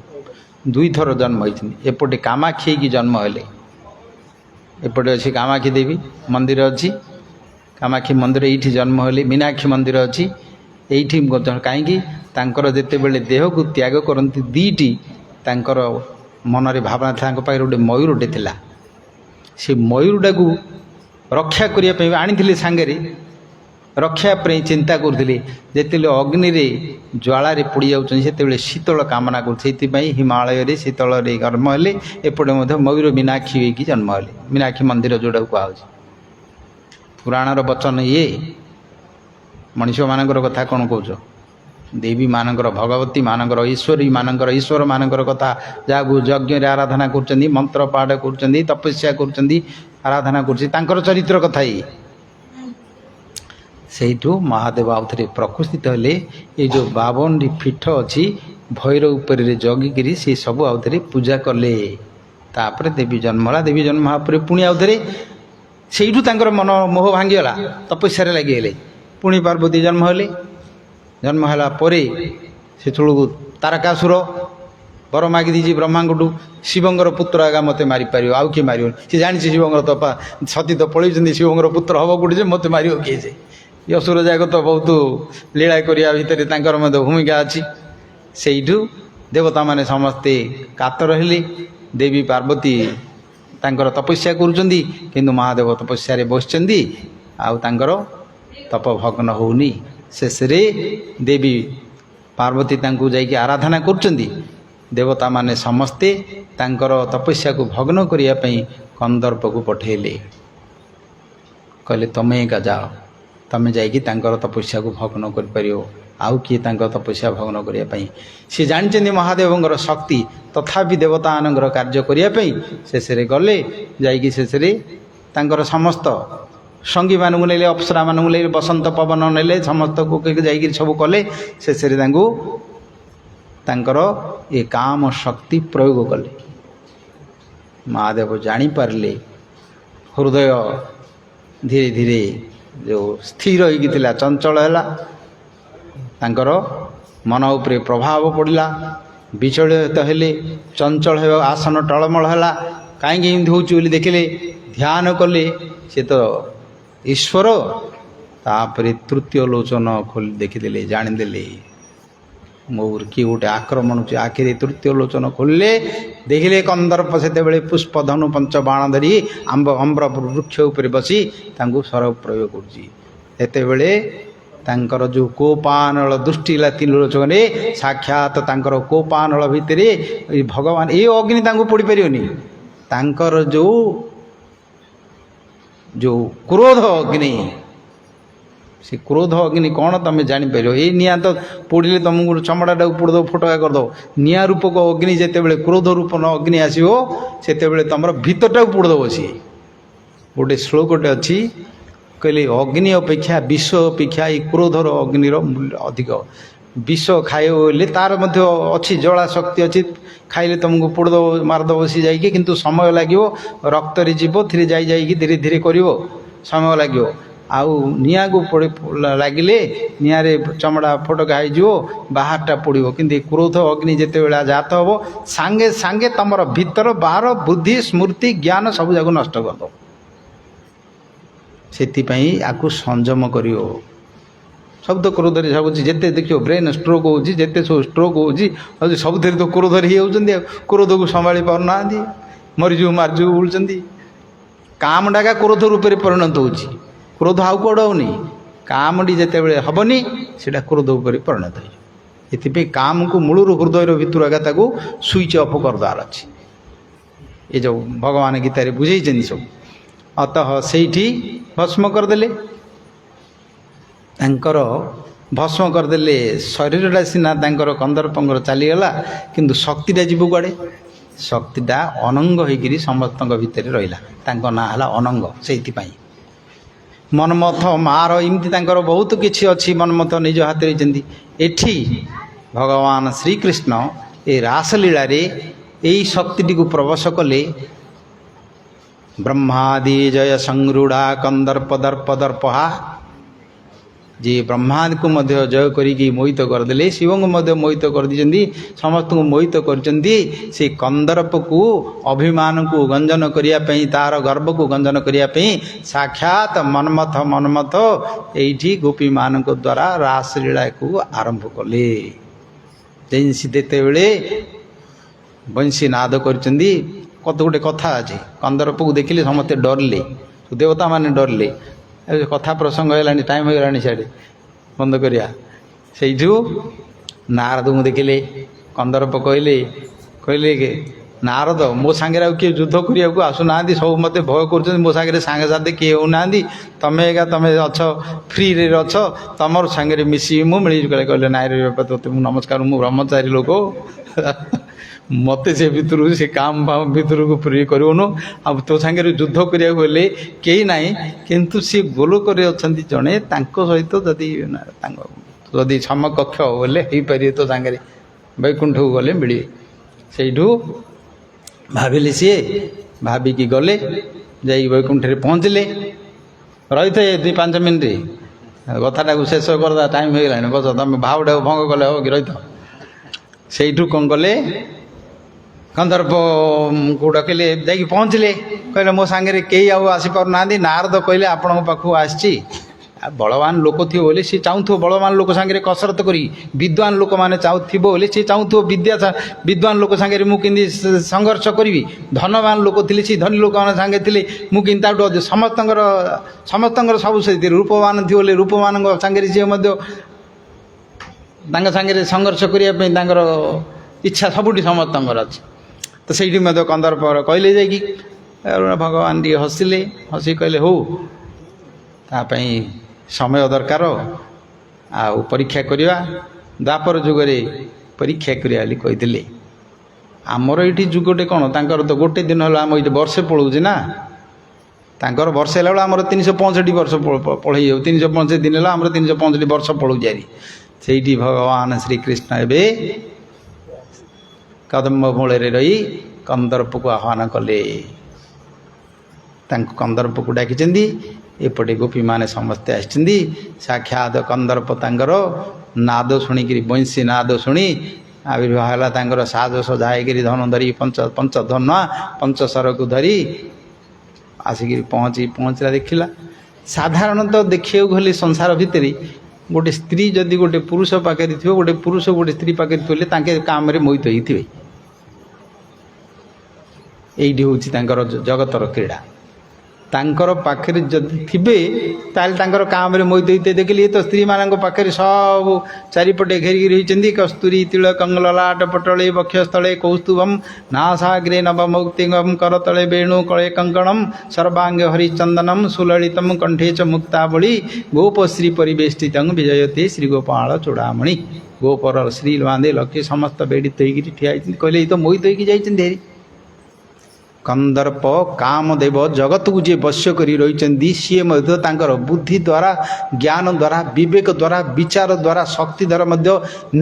2 ଥର ଜନ୍ମ ହୋଇଛନ୍ତି। ଏପଟେ କାମାକ୍ଷୀ ହେଇକି ଜନ୍ମ ହେଲେ। ଏପଟେ ଅଛି କାମାକ୍ଷୀ ଦେବୀ ମନ୍ଦିର ଅଛି। କାମାକ୍ଷୀ ମନ୍ଦିର ଏଇଠି ଜନ୍ମ ହେଲେ। ମୀନାକ୍ଷୀ ମନ୍ଦିର ଅଛି ଏଇଠି। କାହିଁକି? ତାଙ୍କର ଯେତେବେଳେ ଦେହକୁ ତ୍ୟାଗ କରନ୍ତି, 2ଟି ତାଙ୍କର ମନରେ ଭାବନା ଥିଲା। ତାଙ୍କ ପାଖରେ ଗୋଟେ ମୟୂରଟେ ଥିଲା। ସେ ମୟୂରଟାକୁ ରକ୍ଷା କରିବା ପାଇଁ ଆଣିଥିଲେ ସାଙ୍ଗରେ। रक्षा पर चिंता करते जिते अग्नि ज्वाल पोड़ी जाते शीतल कामना कर हिमालय शीतल जन्म हेले एपटे मयूर मीनाक्षी होगी जन्म हेले मीनाक्षी मंदिर जोटा कहुँ पुराणर वचन ये मनीष मानकर कथा कौन कौच देवी मानकर भगवती मानकर ईश्वरी मानकर ईश्वर मानकर कथा जहाँ यज्ञ आराधना कर मंत्र पाठ कर तपस्या कर आराधना कर चरित्र कथा ये सेठू महादेव आउ थे प्रकृष्टित हेले ये जो 52 पीठ अच्छी भैर उपर जगिकी से सब आउ थे पूजा कले तापर देवी जन्मला देवी जन्म पर पुणी आउ थे सेठू मन मोह भांगीगला तपस्या लगिगले पुणी पार्वती जन्म हेले जन्म है से तारकासुर वर मागी दीजिए ब्रह्मांडू शिवंर पुत्र आगा मत मारिपार आउ किए मार सी जानी शिवंर तो सती तो पलैं शिवंर पुत्र हम गोटे मत मार किए से असुर जाक तो बहुत लीला करिया भितर भूमिका अच्छी सेठू देवता माने समस्ते कातर हेले देवी पार्वती तांकर तपस्या करुँच किंतु महादेव तपस्या बसचंदी आउर तप भग्न होनी शेष देवी पार्वती तांको जाइए आराधना करुँच देवता माने समस्ते तांकर तपस्या को भग्न करने कंदर्प को पठेले कहले तमें एका जाओ तमें जाइए तपस्या को भग्न कर आउ किए तपस्या भग्न करने सी जानी महादेवर शक्ति तथापि देवता मानकर कार्य करने शेष गले जाइए शेष समस्त संगी मानू ने अप्सरा मानू ले बसंत पवन ने समस्त को जाइए सब कले शेष ये काम शक्ति प्रयोग कले महादेव जानीपारे हृदय धीरे धीरे जो स्थिर होता चंचल है मन उपरे प्रभाव पड़ा विचलित हेले चंचल हो आसन टलमल है कहीं हूँ देखिले ध्यान कले से तो ईश्वर तापर तृतीय लोचन खोल देखीदे जानीदे मोर किए गोटे आक्रमण आखिरी तृतीय लोचन खोलिले देखिले कंदर्प से पुष्प धनु पंच बाण धरी आंब अम्बर वृक्ष उपर बसी स्वर प्रयोग कर जो कोपानल दृष्टि तीन लोचन साक्षात कोपानल भितर भगवान ये अग्नि पोड़ी पार जो क्रोध अग्नि से क्रोध अग्नि कौन तुम जापर ये निआ तो पोड़े तुमको चमड़ाटा पोड़द फटका करद निआ रूपक अग्नि जिते क्रोध रूप अग्नि आसो से तुम भितरटा पोड़द सी गोटे श्लोकटे अच्छी कहले अग्नि अपेक्षा विष अपेक्षा ये क्रोधर अग्निर मूल्य अधिक विष खाए तार मध्य अच्छी जला शक्ति अच्छी खाइले तुमको पोड़द मारदब सी जाइए किंतु समय लगे रक्त जीव थी जाइए धीरे धीरे कर समय लगे आउ निआ को लगिले निआरे चमड़ा फटका हो बाहरटा पोड़ो कि क्रोध अग्नि जिते जात हम सांगे सांगे तुम भीतर बाहर बुद्धि स्मृति ज्ञान सब जाक नष्ट करद से संयम कर सब तो क्रोध सब जिते देखियो ब्रेन स्ट्रोक होते सब स्ट्रोक हो सब तो क्रोध हो क्रोध को संभाली पारना मरीजु मार्जु बुलूँ काम डाका क्रोध रूप में परिणत हो क्रोध आउ कौड़ होनी कामटी जिते हेनी से क्रोध उपर परिणत हो काम को मूलर हृदय भितर आगे स्विच अफ करदार अच्छी ये जो भगवान गीतार बुझे सब अतः से भस्म करदे भस्म करदे शरीरटा सीना कंदर्पर चलीगला किंतु शक्तिटा जीव कड़े शक्तिटा अनंग होकर समस्त भितर रहा ना है अनंग से मनमथ मार इमती बहुत किसी अच्छी मनमथ निज हाथ एठी भगवान श्रीकृष्ण ए रासलीला यही शक्ति को प्रवेश कले ब्रह्मादि जय संरूढ़ा कंदर्प दर्प दर्पहा जी ब्रह्मादि को मध्य जय करी मोहित करदे शिव को मोहित कर दी समस्त को मोहित कर कंदर्प को अभिमान को गंजन करने तार गर्व को गंजन करने साक्षात मनमथ मनमथ ये गोपी मान द्वारा रासलीला को आरंभ कले जिते बंशी नाद कर कत गोटे कथा अच्छे कंदर्प को देखिले समस्ते डरले देवता माने डरले କଥା ପ୍ରସଙ୍ଗ ହେଲାଣି, ଟାଇମ୍ ହୋଇଗଲାଣି, ସିଆଡ଼େ ବନ୍ଦ କରିବା। ସେଇଠୁ ନାରଦଙ୍କୁ ଦେଖିଲେ, କନ୍ଦର୍ପ କହିଲେ ନାରଦ, ମୋ ସାଙ୍ଗରେ ଆଉ କିଏ ଯୁଦ୍ଧ କରିବାକୁ ଆସୁନାହାନ୍ତି, ସବୁ ମୋତେ ଭୟ କରୁଛନ୍ତି, ମୋ ସାଙ୍ଗରେ ସାଙ୍ଗସାଥି କିଏ ହେଉନାହାନ୍ତି, ତମେ ଅଛ, ଫ୍ରିରେ ଅଛ, ତମର ସାଙ୍ଗରେ ମିଶିବି ମୁଁ, ମିଳିଯିବି। କହିଲେ ନାଇଁ ରେ ବାପା, ତୋତେ ମୁଁ ନମସ୍କାର, ମୁଁ ବ୍ରହ୍ମଚାରୀ ଲୋକ, ମୋତେ ସେ ଭିତରୁ ସେ କାମ ଫାମ ଭିତରକୁ ଫ୍ରି କରିବୁନୁ। ଆଉ ତୋ ସାଙ୍ଗରେ ଯୁଦ୍ଧ କରିବାକୁ ହେଲେ କେହି ନାହିଁ, କିନ୍ତୁ ସେ ଗୋଲୋକରେ ଅଛନ୍ତି ଜଣେ, ତାଙ୍କ ସହିତ ଯଦି ସମକକ୍ଷ ବୋଲେ ହେଇପାରିବେ, ତୋ ସାଙ୍ଗରେ ବୈକୁଣ୍ଠକୁ ଗଲେ ମିଳିବେ। ସେଇଠୁ ଭାବିଲେ, ସିଏ ଭାବିକି ଗଲେ, ଯାଇକି ବୈକୁଣ୍ଠରେ ପହଞ୍ଚିଲେ। ରହିଥାଏ 2-5 ମିନିଟ୍, କଥାଟାକୁ ଶେଷ କରିଦେବା, ଟାଇମ୍ ହୋଇଗଲାଣି, ବସ, ତମେ ଭାବଟାକୁ ଭଙ୍ଗ କଲେ ହବ କି, ରହିଥାଅ। ସେଇଠୁ କ'ଣ କଲେ, କନ୍ଦର୍ପକୁ ଡାକିଲେ, ଯାଇକି ପହଞ୍ଚିଲେ, କହିଲେ ମୋ ସାଙ୍ଗରେ କେହି ଆଉ ଆସିପାରୁନାହାନ୍ତି। ନାରଦ କହିଲେ ଆପଣଙ୍କ ପାଖକୁ ଆସିଛି, ଆଉ ବଳବାନ ଲୋକ ଥିବ ବୋଲି ସିଏ ଚାହୁଁଥିବ ବଳବାନ ଲୋକ ସାଙ୍ଗରେ କସରତ କରି, ବିଦ୍ୱାନ ଲୋକମାନେ ଚାହୁଁଥିବ ବୋଲି ସିଏ ଚାହୁଁଥିବ ବିଦ୍ୱାନ ଲୋକ ସାଙ୍ଗରେ ମୁଁ କେମିତି ସଂଘର୍ଷ କରିବି। ଧନବାନ ଲୋକ ଥିଲେ, ସେ ଧନୀ ଲୋକମାନେ ସାଙ୍ଗେ ଥିଲେ, ମୁଁ କିନ୍ତୁ ତାଠୁ ସମସ୍ତଙ୍କର ସବୁ ସେଇଥିରେ ରୂପବାନ ଥିବ ବୋଲି ରୂପମାନଙ୍କ ସାଙ୍ଗରେ ସିଏ ମଧ୍ୟ ତାଙ୍କ ସାଙ୍ଗରେ ସଂଘର୍ଷ କରିବା ପାଇଁ ତାଙ୍କର ଇଚ୍ଛା ସବୁଠି ସମସ୍ତଙ୍କର ଅଛି। ତ ସେଇଠି ମଧ୍ୟ କନ୍ଦର୍ପ କହିଲେ, ଯାଇକି ଭଗବାନ ଟିକେ ହସିଲେ, ହସି କହିଲେ ହଉ, ତା ପାଇଁ ସମୟ ଦରକାର, ଆଉ ପରୀକ୍ଷା କରିବା। ଦ୍ୱାପର ଯୁଗରେ ପରୀକ୍ଷା କରିବା ବୋଲି କହିଥିଲେ। ଆମର ଏଇଠି ଯୁଗଟେ କ'ଣ, ତାଙ୍କର ତ ଗୋଟେ ଦିନ ହେଲା, ଆମ ଏଇଠି ବର୍ଷେ ପଳାଉଛି ନା, ତାଙ୍କର ବର୍ଷେ ହେଲା ବେଳେ ଆମର 365 ବର୍ଷ ପଳେଇ ଯାଉ, 365 ଦିନ ହେଲା ଆମର 365 ବର୍ଷ ପଳାଉଛି ଆରି। ସେଇଠି ଭଗବାନ ଶ୍ରୀକୃଷ୍ଣ ଏବେ କଦମ୍ବ ମୂଳରେ ରହି କନ୍ଦର୍ପକୁ ଆହ୍ୱାନ କଲେ, ତାଙ୍କୁ କନ୍ଦର୍ପକୁ ଡାକିଛନ୍ତି। ଏପଟେ ଗୋପୀମାନେ ସମସ୍ତେ ଆସିଛନ୍ତି। ସାକ୍ଷାତ କନ୍ଦର୍ପ ତାଙ୍କର ନାଦ ଶୁଣିକିରି, ବଂଶୀ ନାଦ ଶୁଣି ଆବିର୍ଭାବ ହେଲା। ତାଙ୍କର ସାଜ ସଜା ହେଇକିରି ଧନୁ ଧରି ପଞ୍ଚଧନ୍ୱା ପଞ୍ଚଶରକୁ ଧରି ଆସିକିରି ପହଞ୍ଚିଲା। ଦେଖିଲା, ସାଧାରଣତଃ ଦେଖିବାକୁ ଗଲେ ସଂସାର ଭିତରେ ଗୋଟେ ସ୍ତ୍ରୀ ଯଦି ଗୋଟେ ପୁରୁଷ ପାଖରେ ଥିବ, ଗୋଟେ ପୁରୁଷ ଗୋଟେ ସ୍ତ୍ରୀ ପାଖରେ ଥିଲେ, ତାଙ୍କେ କାମରେ ମୋହିତ ହେଇଥିବେ। ଏଇଠି ହେଉଛି ତାଙ୍କର ଜଗତର କ୍ରୀଡ଼ା। ତାଙ୍କର ପାଖରେ ଯଦି ଥିବେ ତାହେଲେ ତାଙ୍କର କାମରେ ମୋହିତ ହେଇଥିବେ। ଦେଖିଲେ, ଏ ତ ସ୍ତ୍ରୀମାନଙ୍କ ପାଖରେ ସବୁ ଚାରିପଟେ ଘେରିକି ରହିଛନ୍ତି। କସ୍ତୁରୀ ତିଳକଂ ଲଲାଟ ପଟଳେ ବକ୍ଷସ୍ଥଳେ କୌସ୍ତୁଭମ୍ ନାସାଗ୍ରେ ନବମୌକ୍ତିକଂ କରତଳେ ବେଣୁ କଳେ କଙ୍କଣମ୍ ସର୍ବାଙ୍ଗ ହରିଚନ୍ଦନମ୍ ସୁଲଳିତମ୍ କଣ୍ଠେ ଚ ମୁକ୍ତାବଳୀ ଗୋପଶ୍ରୀ ପରିବେଷ୍ଟିତଂ ବିଜୟତେ ଶ୍ରୀଗୋପାଳ ଚୂଡ଼ାମଣି। ଗୋପର ଶ୍ରୀ ବାନ୍ଧେ ଲକ୍ଷ୍ମୀ ସମସ୍ତ ବେଡ଼ିତ ହେଇକିରି ଠିଆ ହେଇଛନ୍ତି। କହିଲେ, ଏଇ ତ ମୋହିତ ହେଇକି ଯାଇଛନ୍ତି ହେରି। କନ୍ଦର୍ପ କାମଦେବ ଜଗତକୁ ଯିଏ ବଶ୍ୟ କରି ରହିଛନ୍ତି, ସିଏ ମଧ୍ୟ ତାଙ୍କର ବୁଦ୍ଧି ଦ୍ୱାରା, ଜ୍ଞାନ ଦ୍ୱାରା, ବିବେକ ଦ୍ୱାରା, ବିଚାର ଦ୍ୱାରା, ଶକ୍ତି ଦ୍ୱାରା ମଧ୍ୟ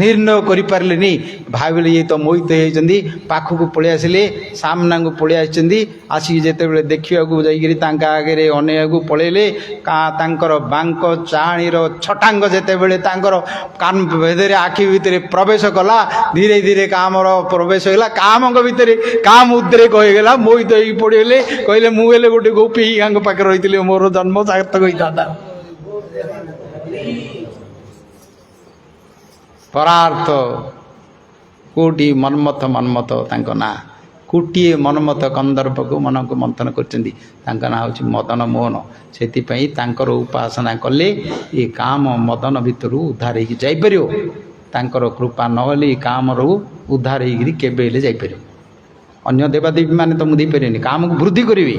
ନିର୍ଣ୍ଣୟ କରିପାରିଲେନି। ଭାବିଲେ ଇଏ ତ ମୋହିତ ହେଇଛନ୍ତି। ପାଖକୁ ପଳେଇ ଆସିଲେ, ସାମ୍ନାକୁ ପଳେଇ ଆସିଛନ୍ତି। ଆସିକି ଯେତେବେଳେ ଦେଖିବାକୁ ଯାଇକିରି ତାଙ୍କ ଆଗରେ ଅନେଇବାକୁ ପଳେଇଲେ, ତାଙ୍କର ବାଙ୍କ ଚାହାଣୀର ଛଟାଙ୍ଗ ଯେତେବେଳେ ତାଙ୍କର କାନ ଭିତରେ, ଆଖି ଭିତରେ ପ୍ରବେଶ କଲା, ଧୀରେ ଧୀରେ କାମର ପ୍ରବେଶ ହେଲା। କାମଙ୍କ ଭିତରେ କାମ ଉଦ୍ରେକ ହୋଇଗଲା। ମୋହିତ ହେଇକି ପଡ଼ିଗଲେ। କହିଲେ, ମୁଁ ହେଲେ ଗୋଟେ ଗୋପୀ ଆଙ୍କ ପାଖରେ ରହିଥିଲି, ମୋର ଜନ୍ମ ସାର୍ଥକ ହେଇଥାନ୍ତା। ପରାର୍ଥ କୋଟି ମନ୍ମଥ ତାଙ୍କ ନାଁ। କୋଟିଏ ମନ୍ମଥ କନ୍ଦର୍ପକୁ ମନକୁ ମନ୍ଥନ କରିଛନ୍ତି। ତାଙ୍କ ନାଁ ହେଉଛି ମଦନ ମୋହନ। ସେଥିପାଇଁ ତାଙ୍କର ଉପାସନା କଲେ ଏ କାମ ମଦନ ଭିତରୁ ଉଦ୍ଧାର ହେଇକି ଯାଇପାରିବ। ତାଙ୍କର କୃପା ନହେଲେ ଏ କାମରୁ ଉଦ୍ଧାର ହେଇକିରି କେବେ ହେଲେ ଯାଇପାରିବ। ଅନ୍ୟ ଦେବାଦେବୀ ମାନେ ତ ମୁଁ ଦେଇପାରିବେନି, କାମକୁ ବୃଦ୍ଧି କରିବେ।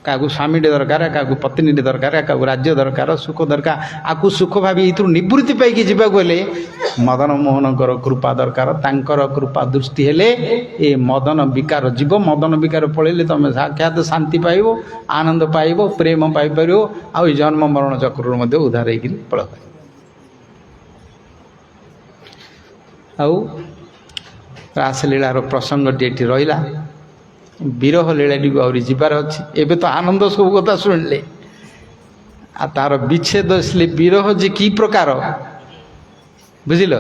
କାହାକୁ ସ୍ୱାମୀଟେ ଦରକାର, କାହାକୁ ପତ୍ନୀଟେ ଦରକାର, କାହାକୁ ରାଜ୍ୟ ଦରକାର, ସୁଖ ଦରକାର। ଆକୁ ସୁଖ ଭାବି ଏଥିରୁ ନିବୃତ୍ତି ପାଇକି ଯିବାକୁ ହେଲେ ମଦନ ମୋହନଙ୍କର କୃପା ଦରକାର। ତାଙ୍କର କୃପା ଦୃଷ୍ଟି ହେଲେ ଏ ମଦନ ବିକାର ଯିବ। ମଦନ ବିକାର ପଳେଇଲେ ତମେ ସାକ୍ଷାତ ଶାନ୍ତି ପାଇବ, ଆନନ୍ଦ ପାଇବ, ପ୍ରେମ ପାଇପାରିବ। ଆଉ ଏ ଜନ୍ମ ମରଣ ଚକ୍ରରୁ ମଧ୍ୟ ଉଦ୍ଧାର ହେଇକିରି ପଳେଇବ। ଆଉ ରାସଲୀଳାର ପ୍ରସଙ୍ଗଟି ଏଠି ରହିଲା। ବିରହ ଲୀଳାଟିକୁ ଆହୁରି ଯିବାର ଅଛି। ଏବେ ତ ଆନନ୍ଦ ସବୁ କଥା ଶୁଣିଲେ, ଆଉ ତାର ବିଚ୍ଛେଦ ଆସିଲେ ବିରହ ଯେ କି ପ୍ରକାର ବୁଝିଲ,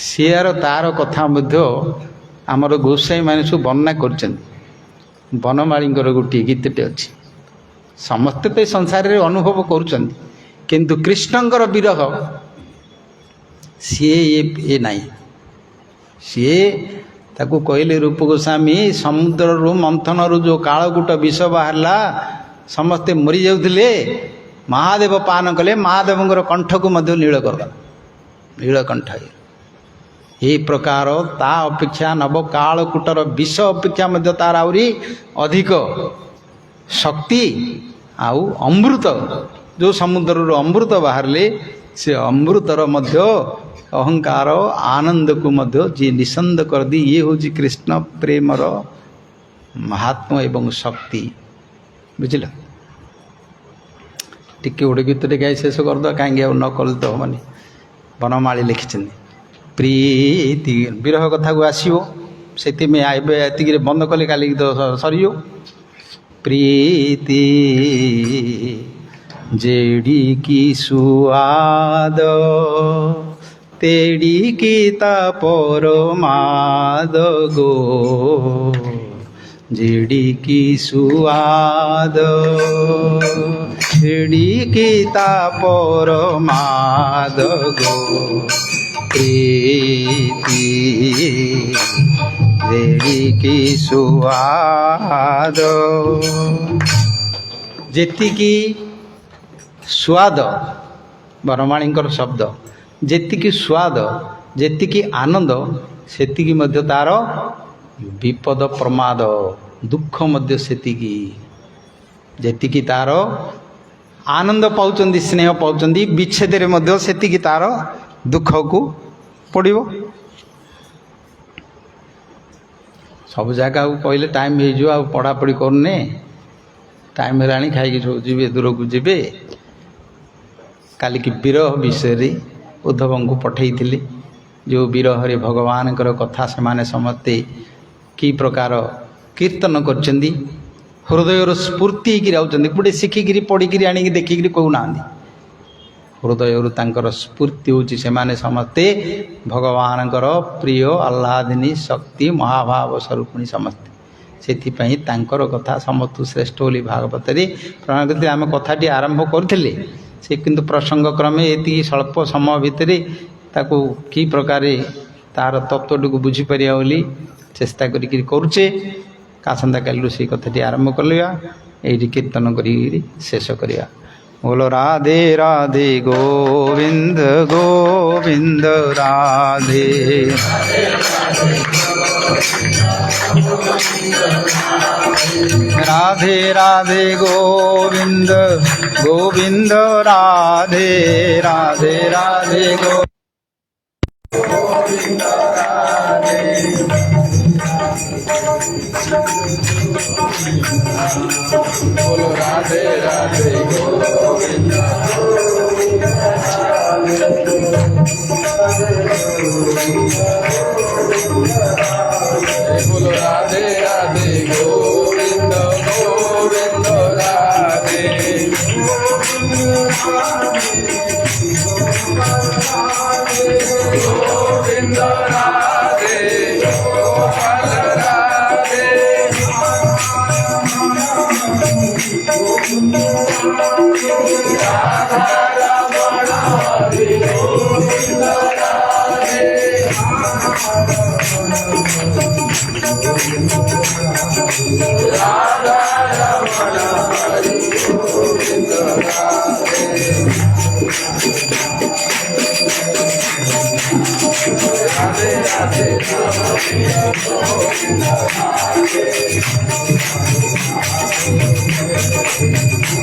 ସିଆର ତାର କଥା ମଧ୍ୟ ଆମର ଗୋସାଈ ମାନେ ସବୁ ବର୍ଣ୍ଣନା କରିଛନ୍ତି। ବନମାଳୀଙ୍କର ଗୋଟିଏ ଗୀତଟେ ଅଛି। ସମସ୍ତେ ତ ଏ ସଂସାରରେ ଅନୁଭବ କରୁଛନ୍ତି, କିନ୍ତୁ କୃଷ୍ଣଙ୍କର ବିରହ ସିଏ ଏ ନାହିଁ। ସିଏ ତାକୁ କହିଲେ ରୂପ ଗୋସ୍ୱାମୀ, ସମୁଦ୍ରରୁ ମନ୍ଥନରୁ ଯେଉଁ କାଳକୂଟ ବିଷ ବାହାରିଲା, समस्ते मरी जाउथिले महादेव पान कले महादेवंकर कंठ को मध्य नील करदेला नीलकंठ यही प्रकार ता अपेक्षा नव कालकूटर विष अपेक्षा मध्य तार आउरी अधिक शक्ति आउ अमृत जो समुद्र अमृत बाहरले से अमृतर मध्य अहंकार आनंद को मध्य जी निसंद कर दी ये हूँ कृष्ण प्रेमर महात्मा एवं शक्ति बुझल टिके गोटे गीत गाई शेष करद कहीं न कल तो हेनी बनमाली लिखिं प्रीति विरह कथा को आसो से ये बंद कले काली तो सर प्रीति जेड़ी की सुआद तेड़ी की तापर माद गो जेड़ी की सुआद जेड़ी की तापर माद गो प्रीति जेड़ी की सुआद जेतिकी स्वाद बरमाणींकर शब्द जेतिकी स्वाद जेतिकी आनंद सेतिकी मध्य तार विपद प्रमाद दुख मध्य सेतिकी जेतिकी तार आनंद पाउचंदी स्नेह पाउचंदी विच्छेद रे मध्य सेतिकी तार दुख को पड़ो सब जगह को कहले टाइम हो पढ़ापढ़ी करने टाइम है खाई जी दूर को जी काली की विरह विषय उद्धव को पठई जो विरह रे भगवान कथा से माने समस्ते की प्रकार कीर्तन करचंदी हृदय स्फूर्ति गोटे शिखिकी पढ़ी आनिक देखिक कहूना हृदय स्फूर्ति हूँ से माने समस्ते भगवान प्रिय आह्लादिनी शक्ति महाभाव स्वरूपिणी समस्ते से कथा समस्त श्रेष्ठ बोली भागवत प्रण करते आम कथाटी आरंभ करते से किंतु प्रसंग क्रमे ये स्वल्प समय भितर ताकू की प्रकार तार तत्वटी को बुझीपर बोली चेष्टा करुचे आसंता कालू से कथाटी आरंभ करवा ये कीर्तन कर शेष करवा बोलो राधे राधे गोविंद गोविंद राधे राधे राधे गोविंद गोविंद राधे राधे राधे गोविंद राधे बोलो राधे राधे गोविंद बोलो राधे राधे गोविंद गोविंद राधे गोविंद राधे गोपाल राधे राधा रमण हरि गोविंद राधे राधा रमण हरि गोविंद राधे राधे राधे गोविंद राधे राधे राधे